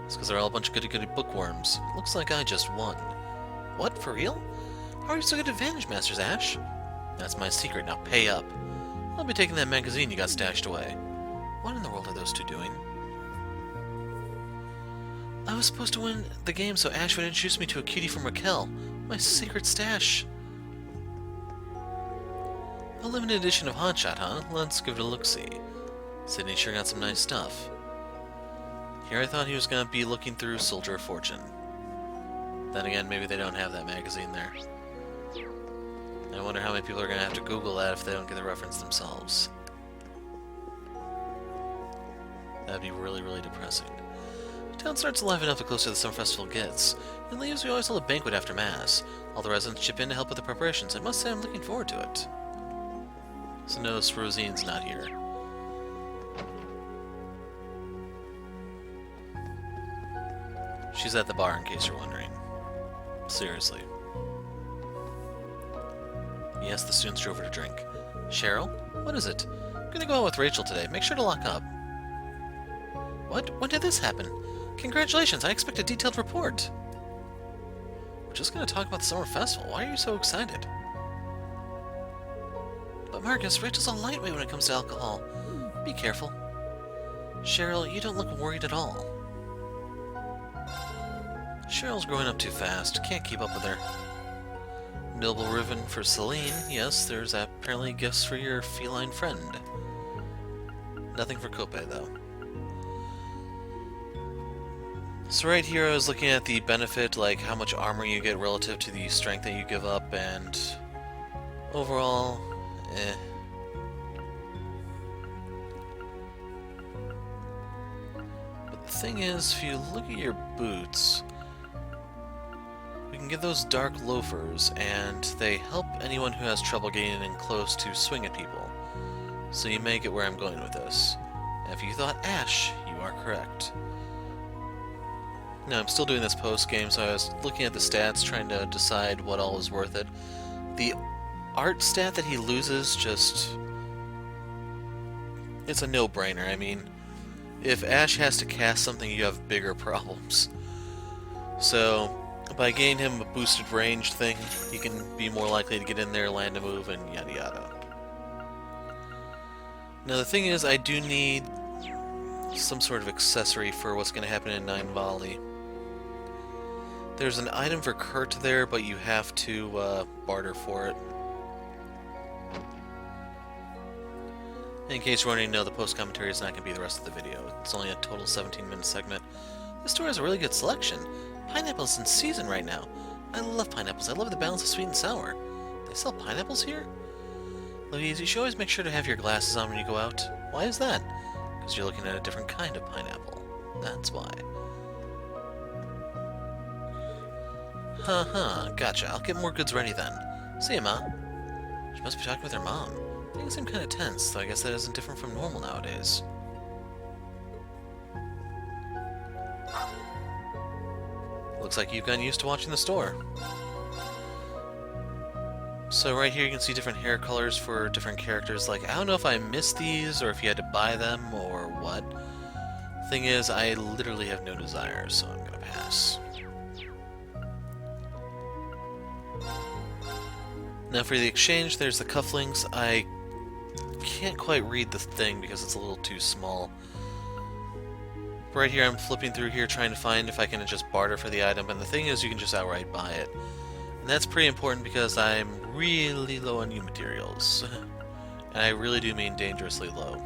It's because they're all a bunch of goody-goody bookworms. Looks like I just won. What, for real? How are you so good at Vantage Masters, Ash? That's my secret, now pay up. I'll be taking that magazine you got stashed away. What in the world are those two doing? I was supposed to win the game so Ash would introduce me to a cutie from Raquel. My secret stash. A limited edition of Hotshot, huh? Let's give it a look-see. Sydney sure got some nice stuff. Here I thought he was gonna be looking through Soldier of Fortune. Then again, maybe they don't have that magazine there. I wonder how many people are gonna have to Google that if they don't get the reference themselves. That'd be really, really depressing. Town starts to liven up the closer the summer festival gets. In Leaves, we always hold a banquet after Mass. All the residents chip in to help with the preparations. I must say I'm looking forward to it. So notice Rosine's not here. She's at the bar, in case you're wondering. Seriously. Yes, the students drove her to drink. Cheryl? What is it? I'm gonna go out with Rachel today. Make sure to lock up. What? When did this happen? Congratulations, I expect a detailed report. We're just gonna talk about the summer festival. Why are you so excited? But Marcus, Rachel's a lightweight when it comes to alcohol. Be careful. Cheryl, you don't look worried at all. Cheryl's growing up too fast. Can't keep up with her. Noble ribbon for Celine. Yes, there's apparently gifts for your feline friend. Nothing for Cope, though. So right here I was looking at the benefit, like how much armor you get relative to the strength that you give up, and overall, But the thing is, if you look at your boots, we can get those dark loafers, and they help anyone who has trouble getting in close to swing at people. So you may get where I'm going with this. And if you thought Ash, you are correct. Now, I'm still doing this post-game, so I was looking at the stats, trying to decide what all is worth it. The art stat that he loses, just... it's a no-brainer. I mean, if Ash has to cast something, you have bigger problems. So, by getting him a boosted range thing, he can be more likely to get in there, land a move, and yada yada. Now, the thing is, I do need some sort of accessory for what's going to happen in Nine Volley. There's an item for Kurt there, but you have to barter for it. In case you're wondering, no, the post-commentary is not going to be the rest of the video. It's only a total 17-minute segment. This store has a really good selection. Pineapple's in season right now. I love pineapples. I love the balance of sweet and sour. They sell pineapples here? Louise, you should always make sure to have your glasses on when you go out. Why is that? Because you're looking at a different kind of pineapple. That's why. Gotcha. I'll get more goods ready then. See ya, Ma. She must be talking with her mom. Things seem kind of tense, though I guess that isn't different from normal nowadays. Looks like you've gotten used to watching the store. So right here you can see different hair colors for different characters. Like, I don't know if I missed these or if you had to buy them or what. Thing is, I literally have no desire, so I'm gonna pass. Now for the exchange, there's the cufflinks. I can't quite read the thing because it's a little too small. Right here I'm flipping through here trying to find if I can just barter for the item, and the thing is you can just outright buy it. And that's pretty important because I'm really low on new materials. And I really do mean dangerously low.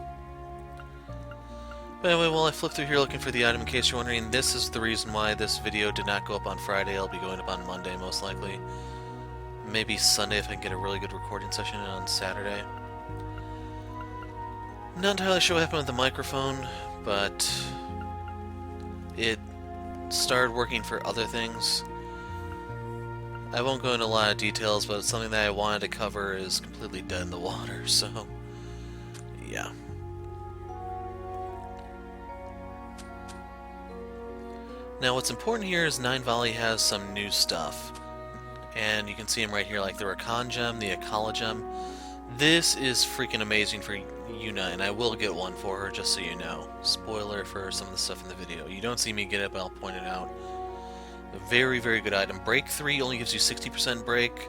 But anyway, while I flip through here looking for the item, in case you're wondering, this is the reason why this video did not go up on Friday. It'll be going up on Monday most likely. Maybe Sunday if I can get a really good recording session on Saturday. Not entirely sure what happened with the microphone, but it started working for other things. I won't go into a lot of details, but something that I wanted to cover is completely dead in the water, so yeah. Now what's important here is Nine Valley has some new stuff. And you can see them right here, like the Rakan Gem, the Akala Gem. This is freaking amazing for Yuna, and I will get one for her, just so you know. Spoiler for some of the stuff in the video. You don't see me get it, but I'll point it out. A very, very good item. Break 3 only gives you 60% break,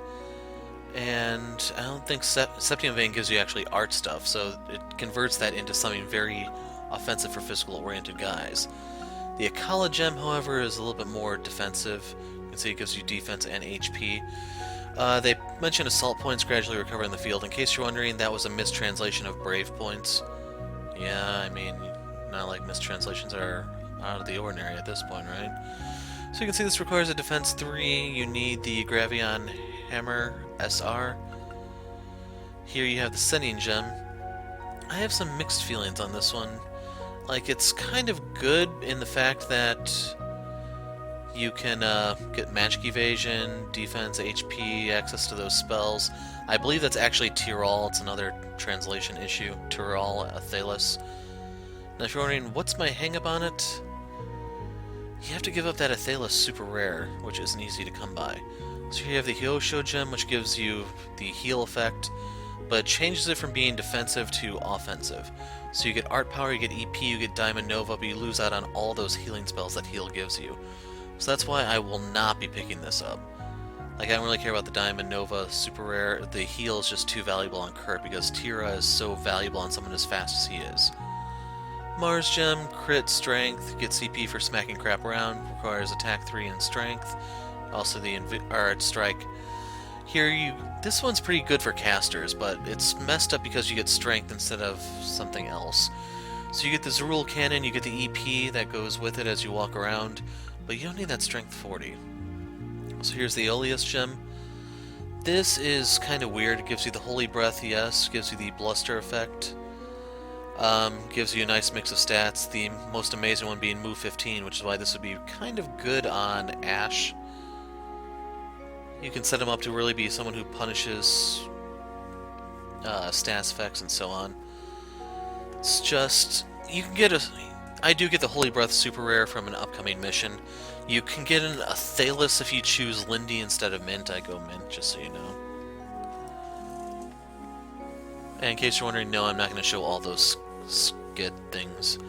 and I don't think Septium Vein gives you actually art stuff, so it converts that into something very offensive for physical-oriented guys. The Akala Gem, however, is a little bit more defensive. You can see it gives you defense and HP. They mentioned assault points gradually recover in the field. In case you're wondering, that was a mistranslation of brave points. Yeah, I mean, not like mistranslations are out of the ordinary at this point, right? So you can see this requires a defense 3. You need the Gravion Hammer SR. Here you have the Sending Gem. I have some mixed feelings on this one. Like, it's kind of good in the fact that you can get magic evasion, defense, HP, access to those spells. I believe that's actually Tyrol. It's another translation issue. Tyrol, Athelas. Now if you're wondering, what's my hang-up on it? You have to give up that Athelas super rare, which isn't easy to come by. So here you have the Hyosho Gem, which gives you the heal effect, but changes it from being defensive to offensive. So you get art power, you get EP, you get Diamond Nova, but you lose out on all those healing spells that heal gives you. So that's why I will not be picking this up. Like, I don't really care about the Diamond Nova super rare. The heal is just too valuable on Kurt because Tira is so valuable on someone as fast as he is. Mars Gem, crit strength, gets CP for smacking crap around, requires attack 3 and strength. Also the strike. Here this one's pretty good for casters, but it's messed up because you get strength instead of something else. So you get the Zerul Cannon, you get the EP that goes with it as you walk around, but you don't need that strength 40. So here's the Oleus Gem. This is kind of weird. It gives you the Holy Breath, yes, gives you the Bluster effect. Gives you a nice mix of stats, the most amazing one being Move 15, which is why this would be kind of good on Ashe. You can set him up to really be someone who punishes stats effects and so on. It's just, you can get I do get the Holy Breath super rare from an upcoming mission. You can get an Athelas if you choose Lindy instead of Mint. I go Mint, just so you know. And in case you're wondering, no, I'm not going to show all those skit things.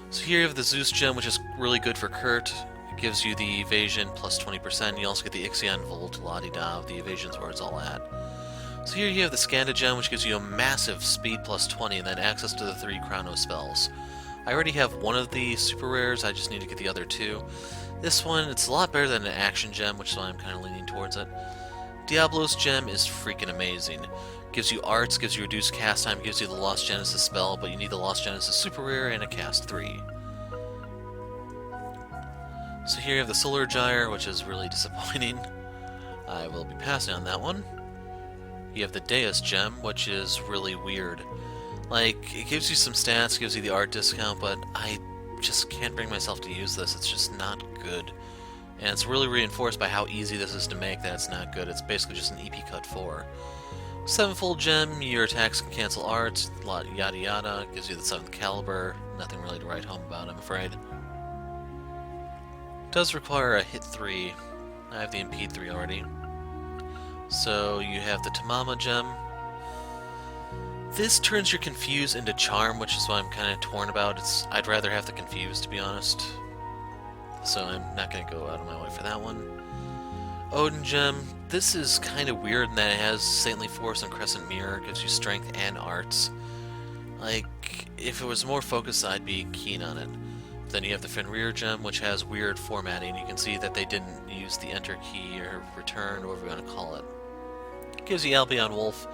So here you have the Zeus Gem, which is really good for Kurt. It gives you the evasion plus 20%. You also get the Ixion Volt, la-di-da, the evasion's where it's all at. So here you have the Skanda Gem, which gives you a massive speed plus 20, and then access to the 3 Chrono spells. I already have one of the super rares, I just need to get the other 2. This one, it's a lot better than an Action Gem, which is why I'm kind of leaning towards it. Diablo's Gem is freaking amazing. Gives you arts, gives you reduced cast time, gives you the Lost Genesis spell, but you need the Lost Genesis super rare and a cast 3. So here you have the Solar Gyre, which is really disappointing. I will be passing on that one. You have the Deus Gem, which is really weird. Like, it gives you some stats, gives you the art discount, but I just can't bring myself to use this. It's just not good And it's really reinforced by how easy this is to make that it's not good. It's basically just an EP cut 4. 7-fold gem, your attacks can cancel arts, yada yada, gives you the 7th caliber. Nothing really to write home about, I'm afraid. Does require a hit 3. I have the impede 3 already. So you have the Tamama gem. This turns your confuse into charm, which is why I'm kind of torn about. I'd rather have the confuse, to be honest. So I'm not going to go out of my way for that one. Odin gem. This is kind of weird in that it has Saintly Force and Crescent Mirror. Gives you strength and arts. Like, if it was more focused, I'd be keen on it. Then you have the Fenrir gem, which has weird formatting. You can see that they didn't use the enter key or return, or whatever you want to call it. It gives you Albion Wolf,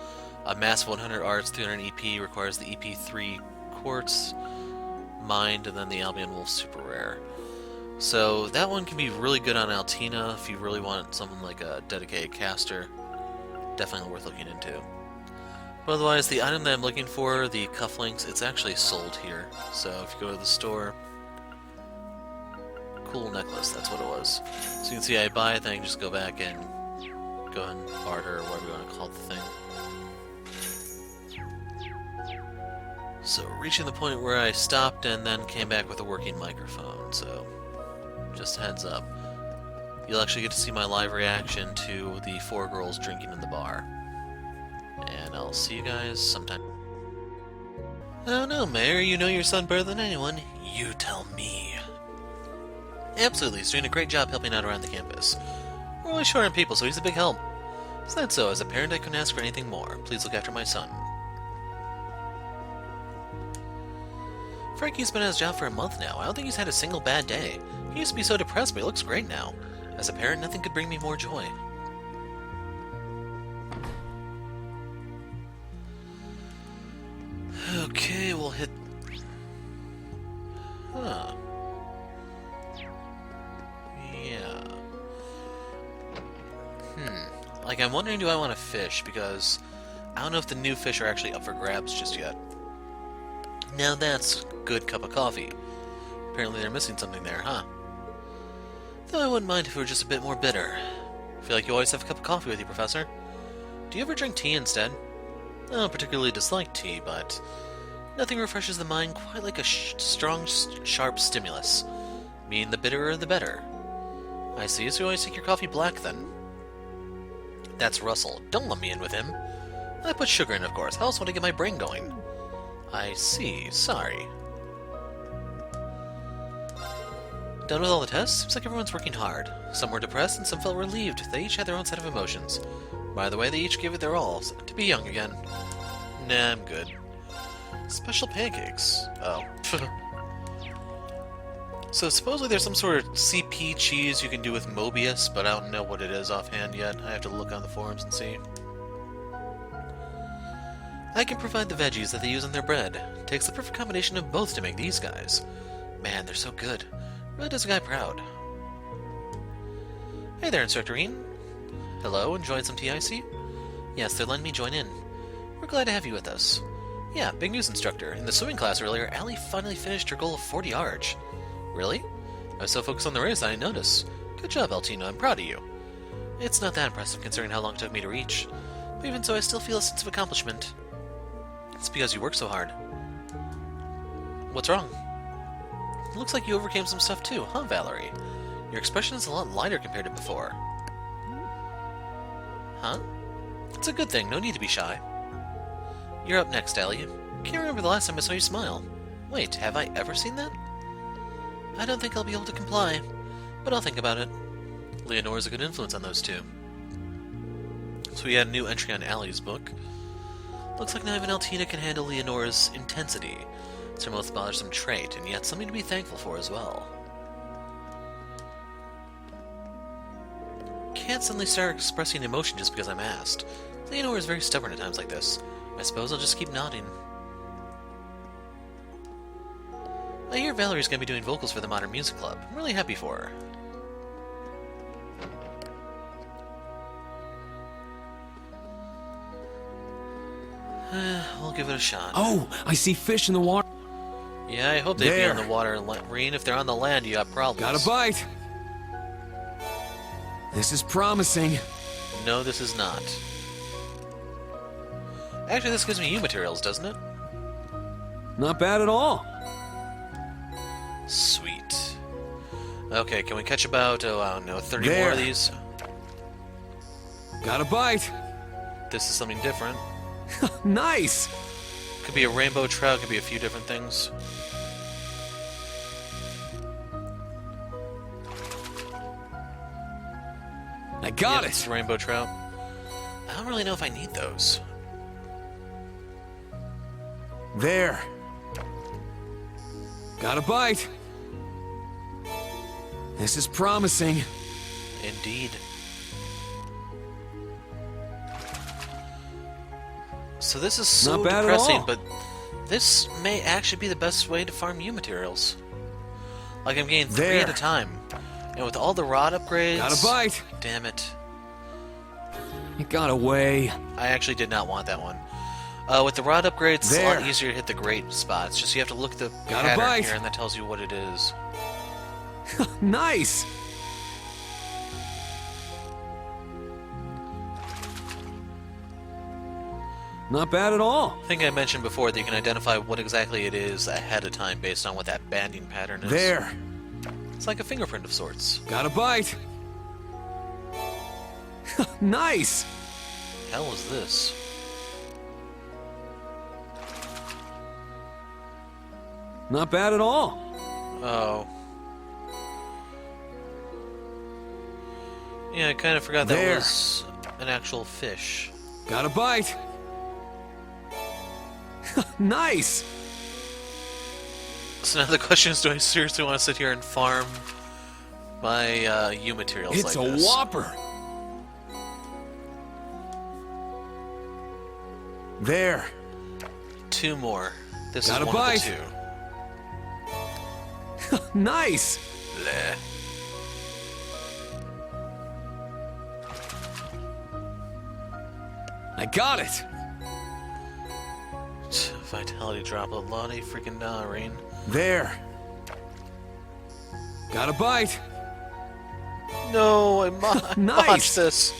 a massive 100 arts, 300 EP, requires the EP 3 quartz, mind, and then the Albion Wolf super rare. So that one can be really good on Altina if you really want someone like a dedicated caster. Definitely worth looking into. But otherwise, the item that I'm looking for, the cufflinks, it's actually sold here. So if you go to the store, cool necklace, that's what it was. So you can see I buy it, then I can just go back and go ahead and barter, or whatever you want to call the thing. So reaching the point where I stopped and then came back with a working microphone, so just a heads up. You'll actually get to see my live reaction to the 4 girls drinking in the bar. And I'll see you guys sometime. Oh no, Mayor, you know your son better than anyone. You tell me. Absolutely, he's doing a great job helping out around the campus. We're really short on people, so he's a big help. Is that so? As a parent, I couldn't ask for anything more. Please look after my son. Frankie's been at his job for a month now. I don't think he's had a single bad day. He used to be so depressed, but he looks great now. As a parent, nothing could bring me more joy. Okay, we'll hit... Huh. Yeah. Like, I'm wondering, do I want to fish? Because I don't know if the new fish are actually up for grabs just yet. Now that's a good cup of coffee. Apparently they're missing something there, huh? Though I wouldn't mind if it were just a bit more bitter. I feel like you always have a cup of coffee with you, Professor. Do you ever drink tea instead? I don't particularly dislike tea, but nothing refreshes the mind quite like a strong, sharp stimulus. Meaning the bitterer the better. I see, so you always take your coffee black then. That's Russell. Don't lump me in with him. I put sugar in, of course. How else would I get my brain going? I see. Sorry. Done with all the tests? Seems like everyone's working hard. Some were depressed and some felt relieved. They each had their own set of emotions. By the way, they each gave it their all. To be young again. Nah, I'm good. Special pancakes. Oh. So supposedly there's some sort of CP cheese you can do with Mobius, but I don't know what it is offhand yet. I have to look on the forums and see. I can provide the veggies that they use on their bread. Takes the perfect combination of both to make these guys. Man, they're so good. Really does a guy proud. Hey there, Instructor Ian. Hello, enjoying some tea, I see? Yes, they're letting me join in. We're glad to have you with us. Yeah, big news, Instructor. In the swimming class earlier, Allie finally finished her goal of 40 arch. Really? I was so focused on the race I didn't notice. Good job, Altina. I'm proud of you. It's not that impressive considering how long it took me to reach. But even so, I still feel a sense of accomplishment. It's because you work so hard. What's wrong? It looks like you overcame some stuff too, huh, Valerie? Your expression is a lot lighter compared to before. Huh? It's a good thing, no need to be shy. You're up next, Allie. Can't remember the last time I saw you smile. Wait, have I ever seen that? I don't think I'll be able to comply, but I'll think about it. Leonora's a good influence on those two. So we had a new entry on Allie's book. Looks like not even Altina can handle Leonora's intensity. It's her most bothersome trait, and yet something to be thankful for as well. Can't suddenly start expressing emotion just because I'm asked. Leonora is very stubborn at times like this. I suppose I'll just keep nodding. I hear Valerie's going to be doing vocals for the Modern Music Club. I'm really happy for her. We'll give it a shot. Oh, I see fish in the water. Yeah, I hope they'd be on the water. Reen, if they're on the land, you got problems. Got a bite. This is promising. No, this is not. Actually, this gives me U materials, doesn't it? Not bad at all. Sweet. Okay, can we catch about, oh, I don't know, 30 more of these? Got a bite. This is something different. Nice! Could be a rainbow trout, could be a few different things. I got Yeah, it! it's a rainbow trout. I don't really know if I need those. There. Got a bite. This is promising. Indeed. So this is so Not bad at depressing, all. but this may actually be the best way to farm U materials. Like I'm getting 3 at a time. And with all the rod upgrades... Got a bite. Damn it. It got away. I actually did not want that one. With the rod upgrades, it's a There. lot easier to hit the great spots. Just you have to look at the Got a pattern bite. here, and that tells you what it is. Nice! Not bad at all. I think I mentioned before that you can identify what exactly it is ahead of time based on what that banding pattern is. There. It's like a fingerprint of sorts. Got a bite. Nice! Hell is this? Not bad at all. Oh. Yeah, I kind of forgot that There. was an actual fish. Got a bite. Nice! So now the question is, do I seriously want to sit here and farm my U materials It's like a this? whopper. There. 2 more. This Got is a one bite. of the 2. Nice! Bleh. I got it! Vitality drop a lot of freaking Rain. There. Got a bite. No, I Nice. botched this.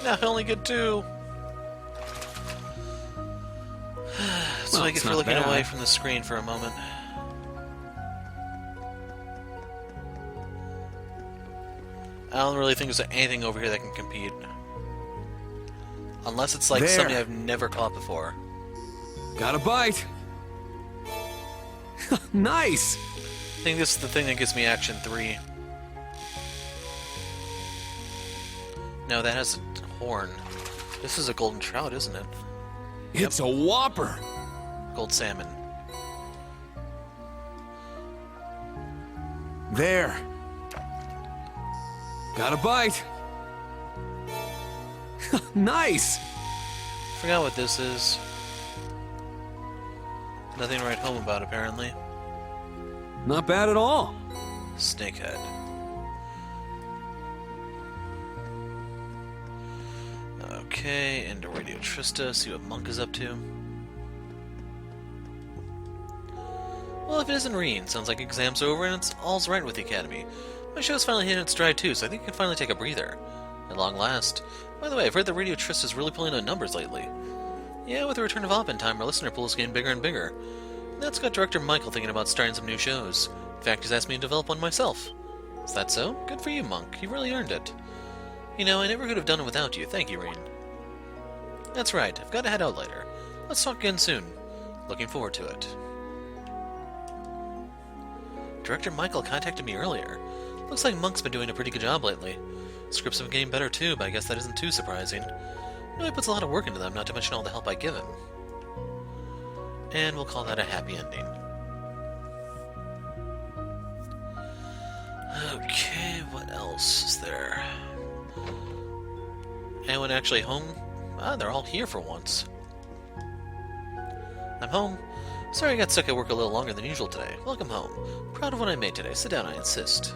Now I only get 2. So Well, I it's get for not looking bad. away from the screen for a moment. I don't really think there's anything over here that can compete. Unless it's like There. something I've never caught before. Got a bite. Nice! I think this is the thing that gives me action 3. No, that has a horn. This is a golden trout, isn't it? It's a whopper. Gold salmon. There. Got a bite. Nice! Forgot what this is. Nothing to write home about, apparently. Not bad at all. Snakehead. Okay, into Radio Trista, see what Monk is up to. Well, if it isn't Reen, sounds like exams are over and it's all's right with the Academy. My show's finally hitting its stride too, so I think I can finally take a breather. At long last. By the way, I've heard that Radio Trista's really pulling on numbers lately. Yeah, with the return of Oppenheimer, our listener pool is getting bigger and bigger. And that's got director Michael thinking about starting some new shows. In fact, he's asked me to develop one myself. Is that so? Good for you, Monk. You really earned it. You know, I never could have done it without you. Thank you, Reen. That's right. I've got to head out later. Let's talk again soon. Looking forward to it. Director Michael contacted me earlier. Looks like Monk's been doing a pretty good job lately. Scripts have been getting better too, but I guess that isn't too surprising. You know, he puts a lot of work into them, not to mention all the help I give him. And we'll call that a happy ending. Okay, what else is there? Anyone actually home? Ah, they're all here for once. I'm home. Sorry I got stuck at work a little longer than usual today. Welcome home. Proud of what I made today. Sit down, I insist.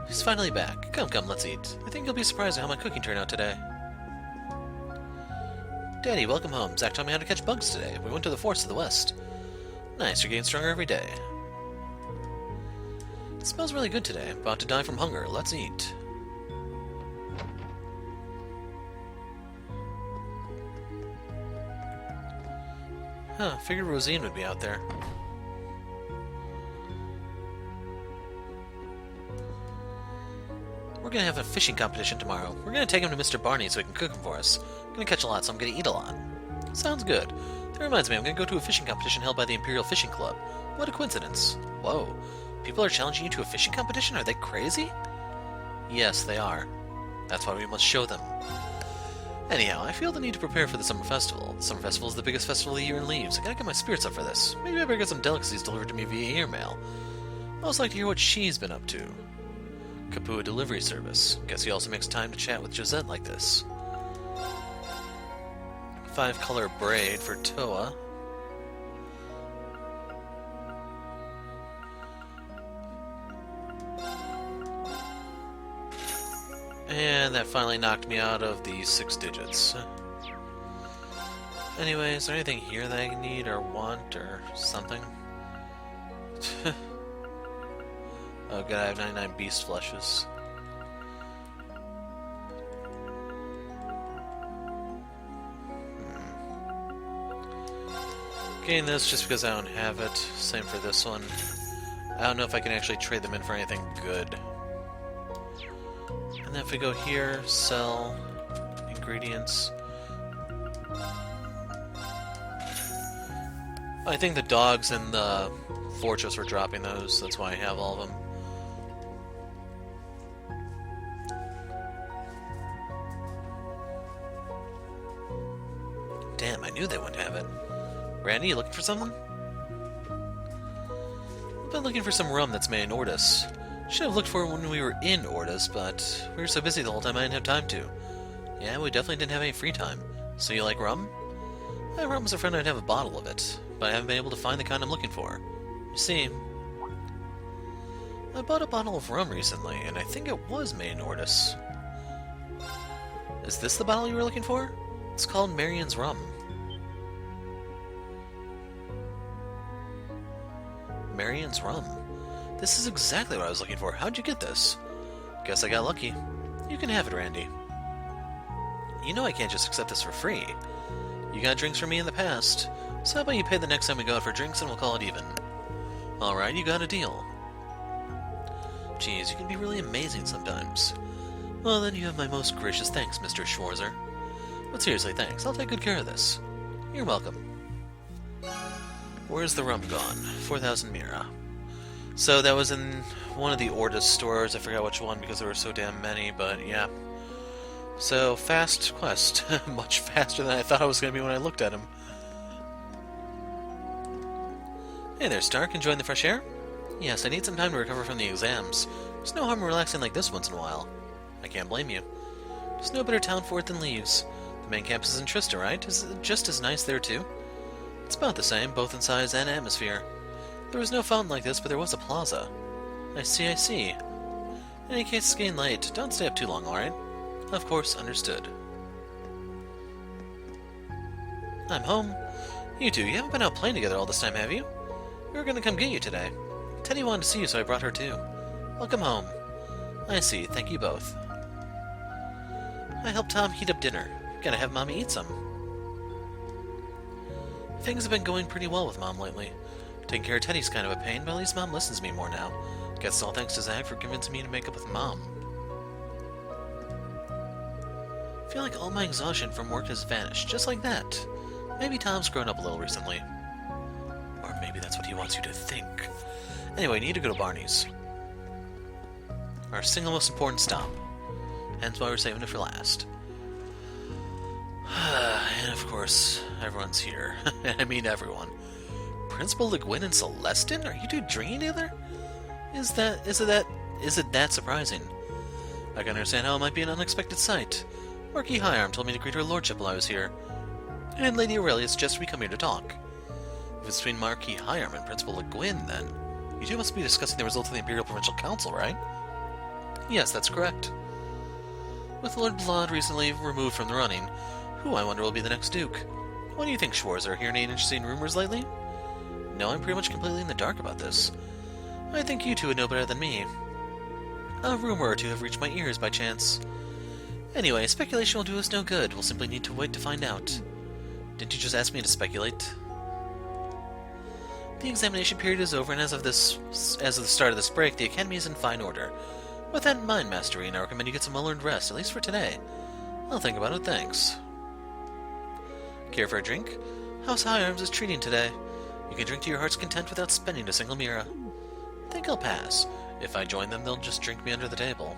He's finally back. Come, come, let's eat. I think you'll be surprised at how my cooking turned out today. Daddy, welcome home. Zach taught me how to catch bugs today. We went to the forest to the west. Nice, you're getting stronger every day. It smells really good today. About to die from hunger. Let's eat. Huh, figured Rosine would be out there. We're gonna have a fishing competition tomorrow. We're gonna take him to Mr. Barney so he can cook him for us. I'm gonna catch a lot, so I'm gonna eat a lot. Sounds good. That reminds me, I'm gonna go to a fishing competition held by the Imperial Fishing Club. What a coincidence. Whoa. People are challenging you to a fishing competition? Are they crazy? Yes, they are. That's why we must show them. Anyhow, I feel the need to prepare for the Summer Festival. The Summer Festival is the biggest festival of the year in Leaves. I gotta get my spirits up for this. Maybe I better get some delicacies delivered to me via airmail. I'd also like to hear what she's been up to. Kapua delivery service. Guess he also makes time to chat with Josette like this. 5-color braid for Toa. And that finally knocked me out of the 6 digits. Anyway, is there anything here that I need or want or something? Oh god, I have 99 beast fleshes. Getting this just because I don't have it. Same for this one. I don't know if I can actually trade them in for anything good. And then if we go here, sell, ingredients. I think the dogs in the fortress were dropping those, that's why I have all of them. Damn, I knew they wouldn't have it. Randy, you looking for something? I've been looking for some rum that's made in Ordis. Should have looked for it when we were in Ordis, but we were so busy the whole time I didn't have time to. Yeah, we definitely didn't have any free time. So you like rum? I promised a friend I'd have a bottle of it, but I haven't been able to find the kind I'm looking for. You see, I bought a bottle of rum recently, and I think it was made in Ordis. Is this the bottle you were looking for? It's called Marion's Rum. Marion's Rum. This is exactly what I was looking for. How'd you get this? Guess I got lucky. You can have it, Randy. You know I can't just accept this for free. You got drinks from me in the past, so how about you pay the next time we go out for drinks and we'll call it even? Alright, you got a deal. Geez, you can be really amazing sometimes. Well, then you have my most gracious thanks, Mr. Schwarzer. But seriously, thanks. I'll take good care of this. You're welcome. Where's the rum gone? 4,000 Mira. So that was in one of the Ordis stores. I forgot which one because there were so damn many, but yeah. So, fast quest. Much faster than I thought it was going to be when I looked at him. Hey there, Stark. Enjoying the fresh air? Yes, I need some time to recover from the exams. There's no harm in relaxing like this once in a while. I can't blame you. There's no better town for it than Leaves. The main campus is in Trista, right? Is it just as nice there, too? It's about the same, both in size and atmosphere. There was no fountain like this, but there was a plaza. I see, I see. In any case, it's getting late. Don't stay up too long, alright? Of course, understood. I'm home. You two, you haven't been out playing together all this time, have you? We were gonna come get you today. Teddy wanted to see you, so I brought her too. Welcome home. I see, thank you both. I helped Tom heat up dinner. Gotta have Mommy eat some. Things have been going pretty well with Mom lately. Taking care of Teddy's kind of a pain, but at least Mom listens to me more now. Guess it's all thanks to Zag for convincing me to make up with Mom. I feel like all my exhaustion from work has vanished, just like that. Maybe Tom's grown up a little recently. Or maybe that's what he wants you to think. Anyway, need to go to Barney's. Our single most important stop. Hence why we're saving it for last. And of course, everyone's here. I mean everyone. Principal Le Guin and Celestin? Are you two drinking together? Is it that surprising? I can understand how it might be an unexpected sight. Marquis Higharm told me to greet her lordship while I was here. And Lady Aurelia suggested we come here to talk. If it's between Marquis Higharm and Principal Le Guin, then you two must be discussing the results of the Imperial Provincial Council, right? Yes, that's correct. With Lord Blood recently removed from the running, who I wonder will be the next Duke? What do you think, Schwarzer? Hearing any interesting rumors lately? No, I'm pretty much completely in the dark about this. I think you two would know better than me. A rumor or two have reached my ears by chance. Anyway, speculation will do us no good. We'll simply need to wait to find out. Didn't you just ask me to speculate? The examination period is over, and as of the start of this break, the Academy is in fine order. With that in mind, Master Rean, I recommend you get some well-earned rest, at least for today. I'll think about it, thanks. Care for a drink? How's High Arms is treating today? You can drink to your heart's content without spending a single mira. Think I'll pass. If I join them, they'll just drink me under the table.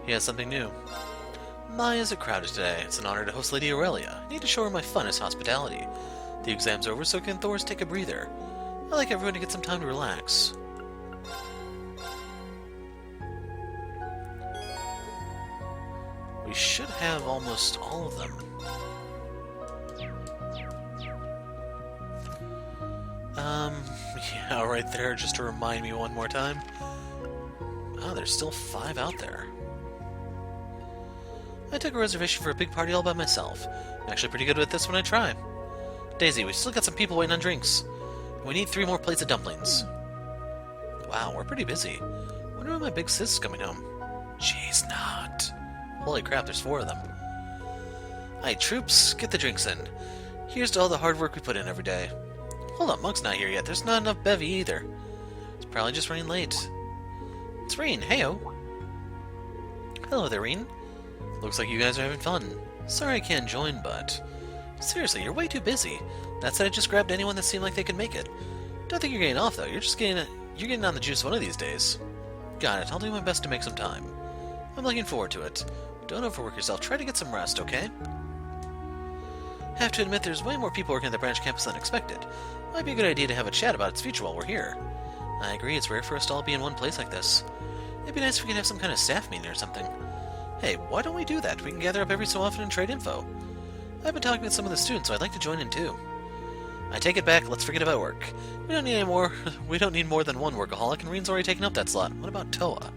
He has something new. Maya's are crowded today. It's an honor to host Lady Aurelia. I need to show her my funnest hospitality. The exam's over, so can Thors take a breather. I like everyone to get some time to relax. We should have almost all of them. Yeah, right there, just to remind me one more time. Oh, there's still 5 out there. I took a reservation for a big party all by myself. I'm actually pretty good at this when I try. Daisy, we still got some people waiting on drinks. We need 3 more plates of dumplings. Wow, we're pretty busy. Wonder when my big sis is coming home. She's not. Holy crap, there's 4 of them. Alright, troops, get the drinks in. Here's to all the hard work we put in every day. Hold up, Monk's not here yet. There's not enough bevy either. It's probably just running late. It's Rean, heyo. Hello there, Rean. Looks like you guys are having fun. Sorry I can't join, but... Seriously, you're way too busy. That said, I just grabbed anyone that seemed like they could make it. Don't think you're getting off, though. You're getting on the juice one of these days. Got it. I'll do my best to make some time. I'm looking forward to it. Don't overwork yourself. Try to get some rest, okay? Have to admit, there's way more people working at the branch campus than expected. Might be a good idea to have a chat about its future while we're here. I agree, it's rare for us to all be in one place like this. It'd be nice if we could have some kind of staff meeting or something. Hey, why don't we do that? We can gather up every so often and trade info. I've been talking to some of the students, so I'd like to join in too. I take it back, let's forget about work. We don't need any more. We don't need more than one workaholic, and Rean's already taken up that slot. What about Toa?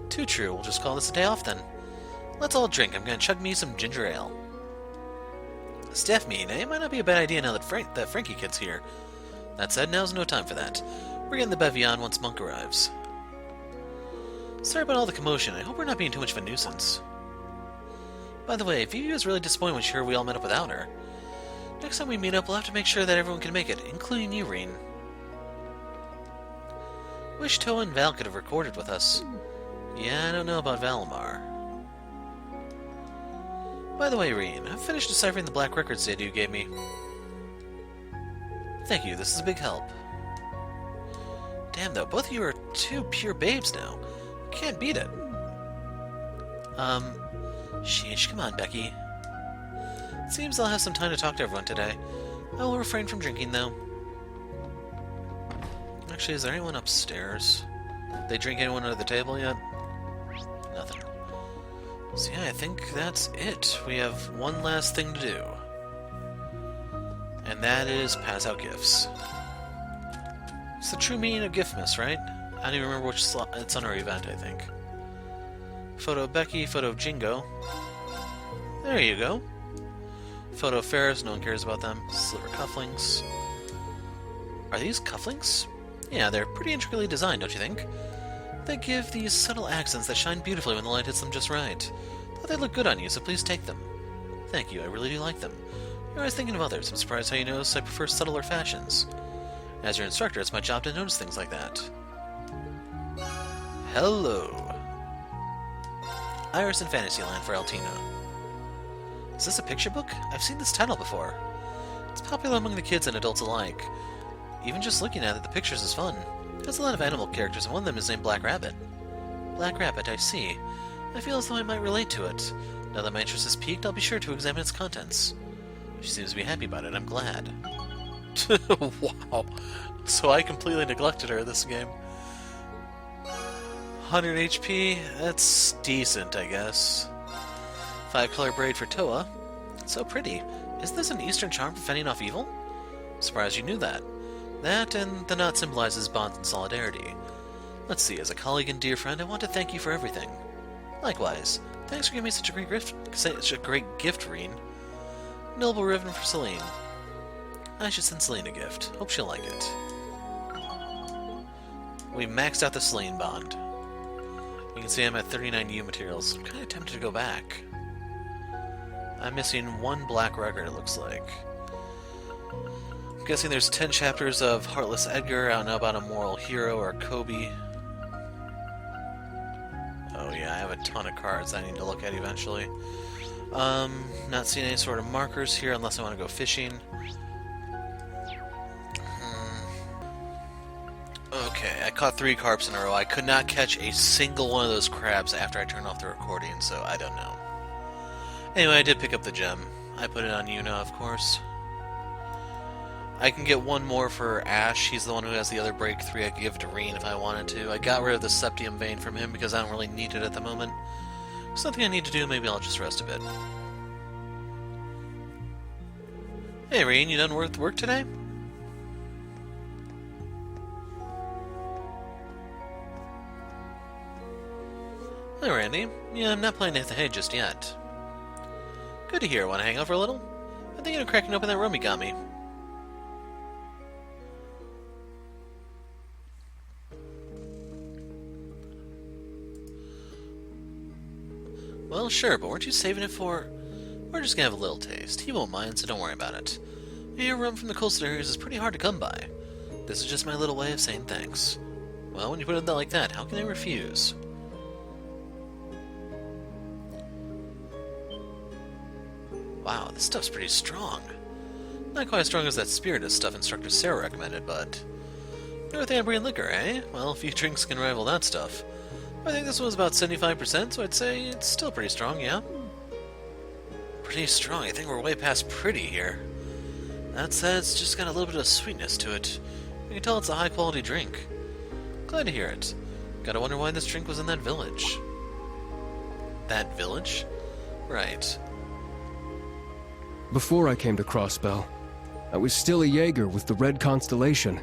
Too true, we'll just call this a day off then. Let's all drink. I'm gonna chug me some ginger ale. Staff meeting, eh? It might not be a bad idea now that Frankie kid's here. That said, now's no time for that. We're getting the bevy on once Monk arrives. Sorry about all the commotion. I hope we're not being too much of a nuisance. By the way, Vivi was really disappointed when she heard we all met up without her. Next time we meet up, we'll have to make sure that everyone can make it, including you, Rean. Wish Toa and Val could have recorded with us. Yeah, I don't know about Valimar. By the way, Rean, I've finished deciphering the black records data you gave me. Thank you, this is a big help. Damn though, both of you are 2 pure babes now. Can't beat it. Sheesh, come on, Becky. Seems I'll have some time to talk to everyone today. I will refrain from drinking, though. Actually, is there anyone upstairs? They drink anyone under the table yet? Nothing. So yeah, I think that's it. We have one last thing to do. And that is pass out gifts. It's the true meaning of Giftmas, right? I don't even remember which slot. It's on our event, I think. Photo of Becky, photo of Jingo. There you go. Photo of Ferris, no one cares about them. Silver cufflinks. Are these cufflinks? Yeah, they're pretty intricately designed, don't you think? They give these subtle accents that shine beautifully when the light hits them just right. Thought they look good on you, so please take them. Thank you, I really do like them. You're always thinking of others. I'm surprised how you notice I prefer subtler fashions. As your instructor, it's my job to notice things like that. Hello. Iris in Fantasyland for Altina. Is this a picture book? I've seen this title before. It's popular among the kids and adults alike. Even just looking at it, the pictures is fun. There's a lot of animal characters, and one of them is named Black Rabbit. Black Rabbit, I see. I feel as though I might relate to it. Now that my interest is piqued, I'll be sure to examine its contents. She seems to be happy about it, I'm glad. Wow. So I completely neglected her this game. 100 HP, that's decent, I guess. 5-color braid for Toa. It's so pretty. Isn't this an Eastern charm for fending off evil? I'm surprised you knew that. That and the knot symbolizes bonds and solidarity. Let's see, as a colleague and dear friend, I want to thank you for everything. Likewise, thanks for giving me such a great gift, Rean. Noble ribbon for Celine. I should send Celine a gift. Hope she'll like it. We maxed out the Slain bond. You can see I'm at 39 U materials. I'm kind of tempted to go back. I'm missing one black record, it looks like. I'm guessing there's 10 chapters of Heartless Edgar. I don't know about a Moral Hero or Kobe. Oh yeah, I have a ton of cards I need to look at eventually. Not seeing any sort of markers here unless I want to go fishing. Okay, I caught 3 carps in a row. I could not catch a single one of those crabs after I turned off the recording, so I don't know. Anyway, I did pick up the gem. I put it on Yuna, of course. I can get one more for Ash. He's the one who has the other break 3. I could give it to Reen if I wanted to. I got rid of the Septium Vein from him because I don't really need it at the moment. Something I need to do, maybe I'll just rest a bit. Hey Reen, you done with work today? Hi Randy. Yeah, I'm not planning to hit the hay just yet. Good to hear. Want to hang out for a little? I'm thinking of cracking open that rum you got me. Well, sure, but weren't you saving it for... We're just gonna have a little taste. He won't mind, so don't worry about it. Your rum from the coastal areas is pretty hard to come by. This is just my little way of saying thanks. Well, when you put it like that, how can I refuse? Wow, this stuff's pretty strong. Not quite as strong as that Spiritus stuff Instructor Sarah recommended, but... North Ambrian liquor, eh? Well, a few drinks can rival that stuff. I think this one's about 75%, so I'd say it's still pretty strong, yeah? Pretty strong. I think we're way past pretty here. That said, it's just got a little bit of sweetness to it. You can tell it's a high-quality drink. Glad to hear it. Gotta wonder why this drink was in that village. That village? Right. Before I came to Crossbell, I was still a Jaeger with the Red Constellation.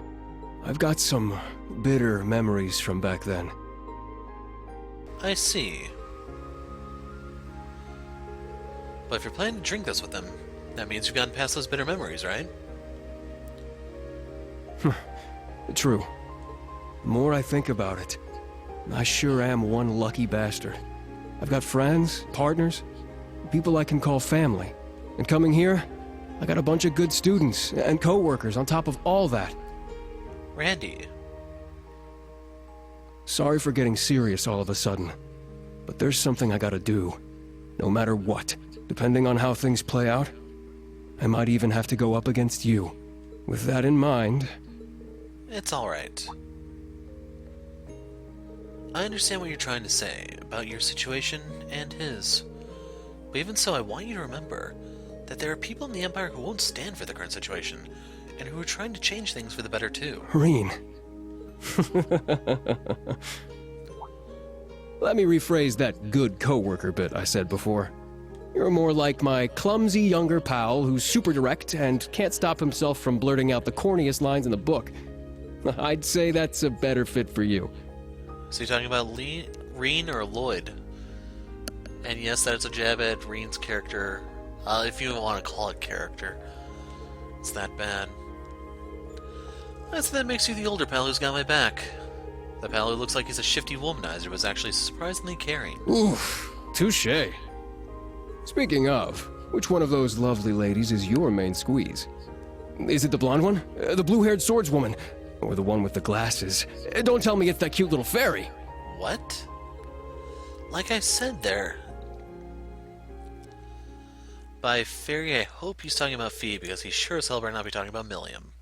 I've got some bitter memories from back then. I see. But if you're planning to drink this with them, that means you've gotten past those bitter memories, right? True. The more I think about it, I sure am one lucky bastard. I've got friends, partners, people I can call family. And coming here, I got a bunch of good students and co-workers on top of all that. Randy. Sorry for getting serious all of a sudden, but there's something I gotta do. No matter what, depending on how things play out, I might even have to go up against you. With that in mind... It's alright. I understand what you're trying to say about your situation and his. But even so, I want you to remember that there are people in the Empire who won't stand for the current situation, and who are trying to change things for the better too. Reen. Let me rephrase that good coworker bit I said before. You're more like my clumsy younger pal who's super direct and can't stop himself from blurting out the corniest lines in the book. I'd say that's a better fit for you. So you're talking about Reen or Lloyd? And yes, that's a jab at Reen's character. If you want to call it character. It's that bad. That makes you the older pal who's got my back. The pal who looks like he's a shifty womanizer was actually surprisingly caring. Oof, touché. Speaking of, which one of those lovely ladies is your main squeeze? Is it the blonde one? The blue-haired swordswoman? Or the one with the glasses? Don't tell me it's that cute little fairy! What? Like I said there. By fairy, I hope he's talking about Fee, because he sure as hell better not be talking about Milliam.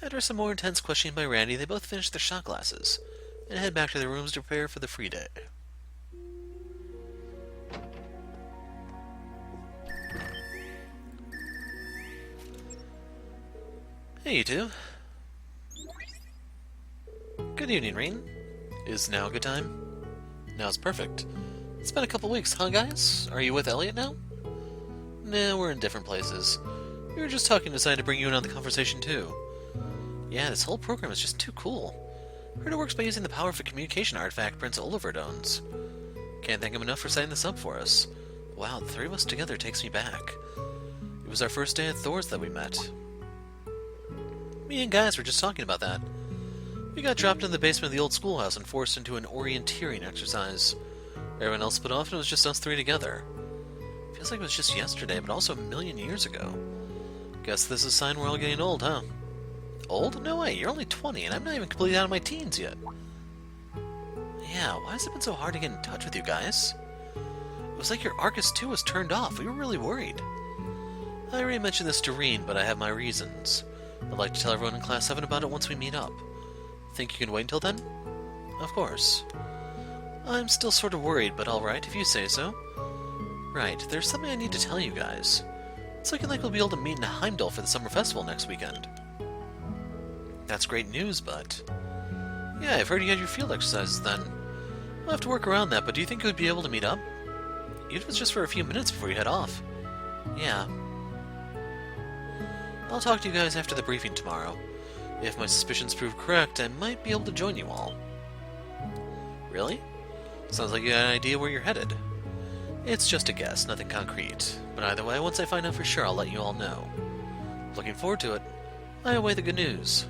After some more intense questioning by Randy, they both finished their shot glasses, and head back to their rooms to prepare for the free day. Hey, you two. Good evening, Reen. Is now a good time? Now's perfect. It's been a couple weeks, huh, guys? Are you with Elliot now? Nah, we're in different places. We were just talking and decided to bring you in on the conversation, too. Yeah, this whole program is just too cool. Heard it works by using the power of a communication artifact Prince Olivert owns. Can't thank him enough for setting this up for us. Wow, the three of us together takes me back. It was our first day at Thor's that we met. Me and guys were just talking about that. We got dropped in the basement of the old schoolhouse and forced into an orienteering exercise. Everyone else split off and it was just us three together. Feels like it was just yesterday, but also a million years ago. Guess this is a sign we're all getting old, huh? Old? No way, you're only 20 and I'm not even completely out of my teens yet. Yeah, why has it been so hard to get in touch with you guys? It was like your Arcus 2 was turned off. We were really worried. I already mentioned this to Reen, but I have my reasons. I'd like to tell everyone in Class 7 about it once we meet up. Think you can wait until then? Of course. I'm still sort of worried, but alright, if you say so. Right, there's something I need to tell you guys. It's looking like we'll be able to meet in Heimdall for the summer festival next weekend. That's great news, but... Yeah, I've heard you had your field exercises then. We'll have to work around that, but do you think we'd be able to meet up? Even if it's just for a few minutes before you head off. Yeah. I'll talk to you guys after the briefing tomorrow. If my suspicions prove correct, I might be able to join you all. Really? Sounds like you got an idea where you're headed. It's just a guess, nothing concrete. But either way, once I find out for sure, I'll let you all know. Looking forward to it. I await the good news.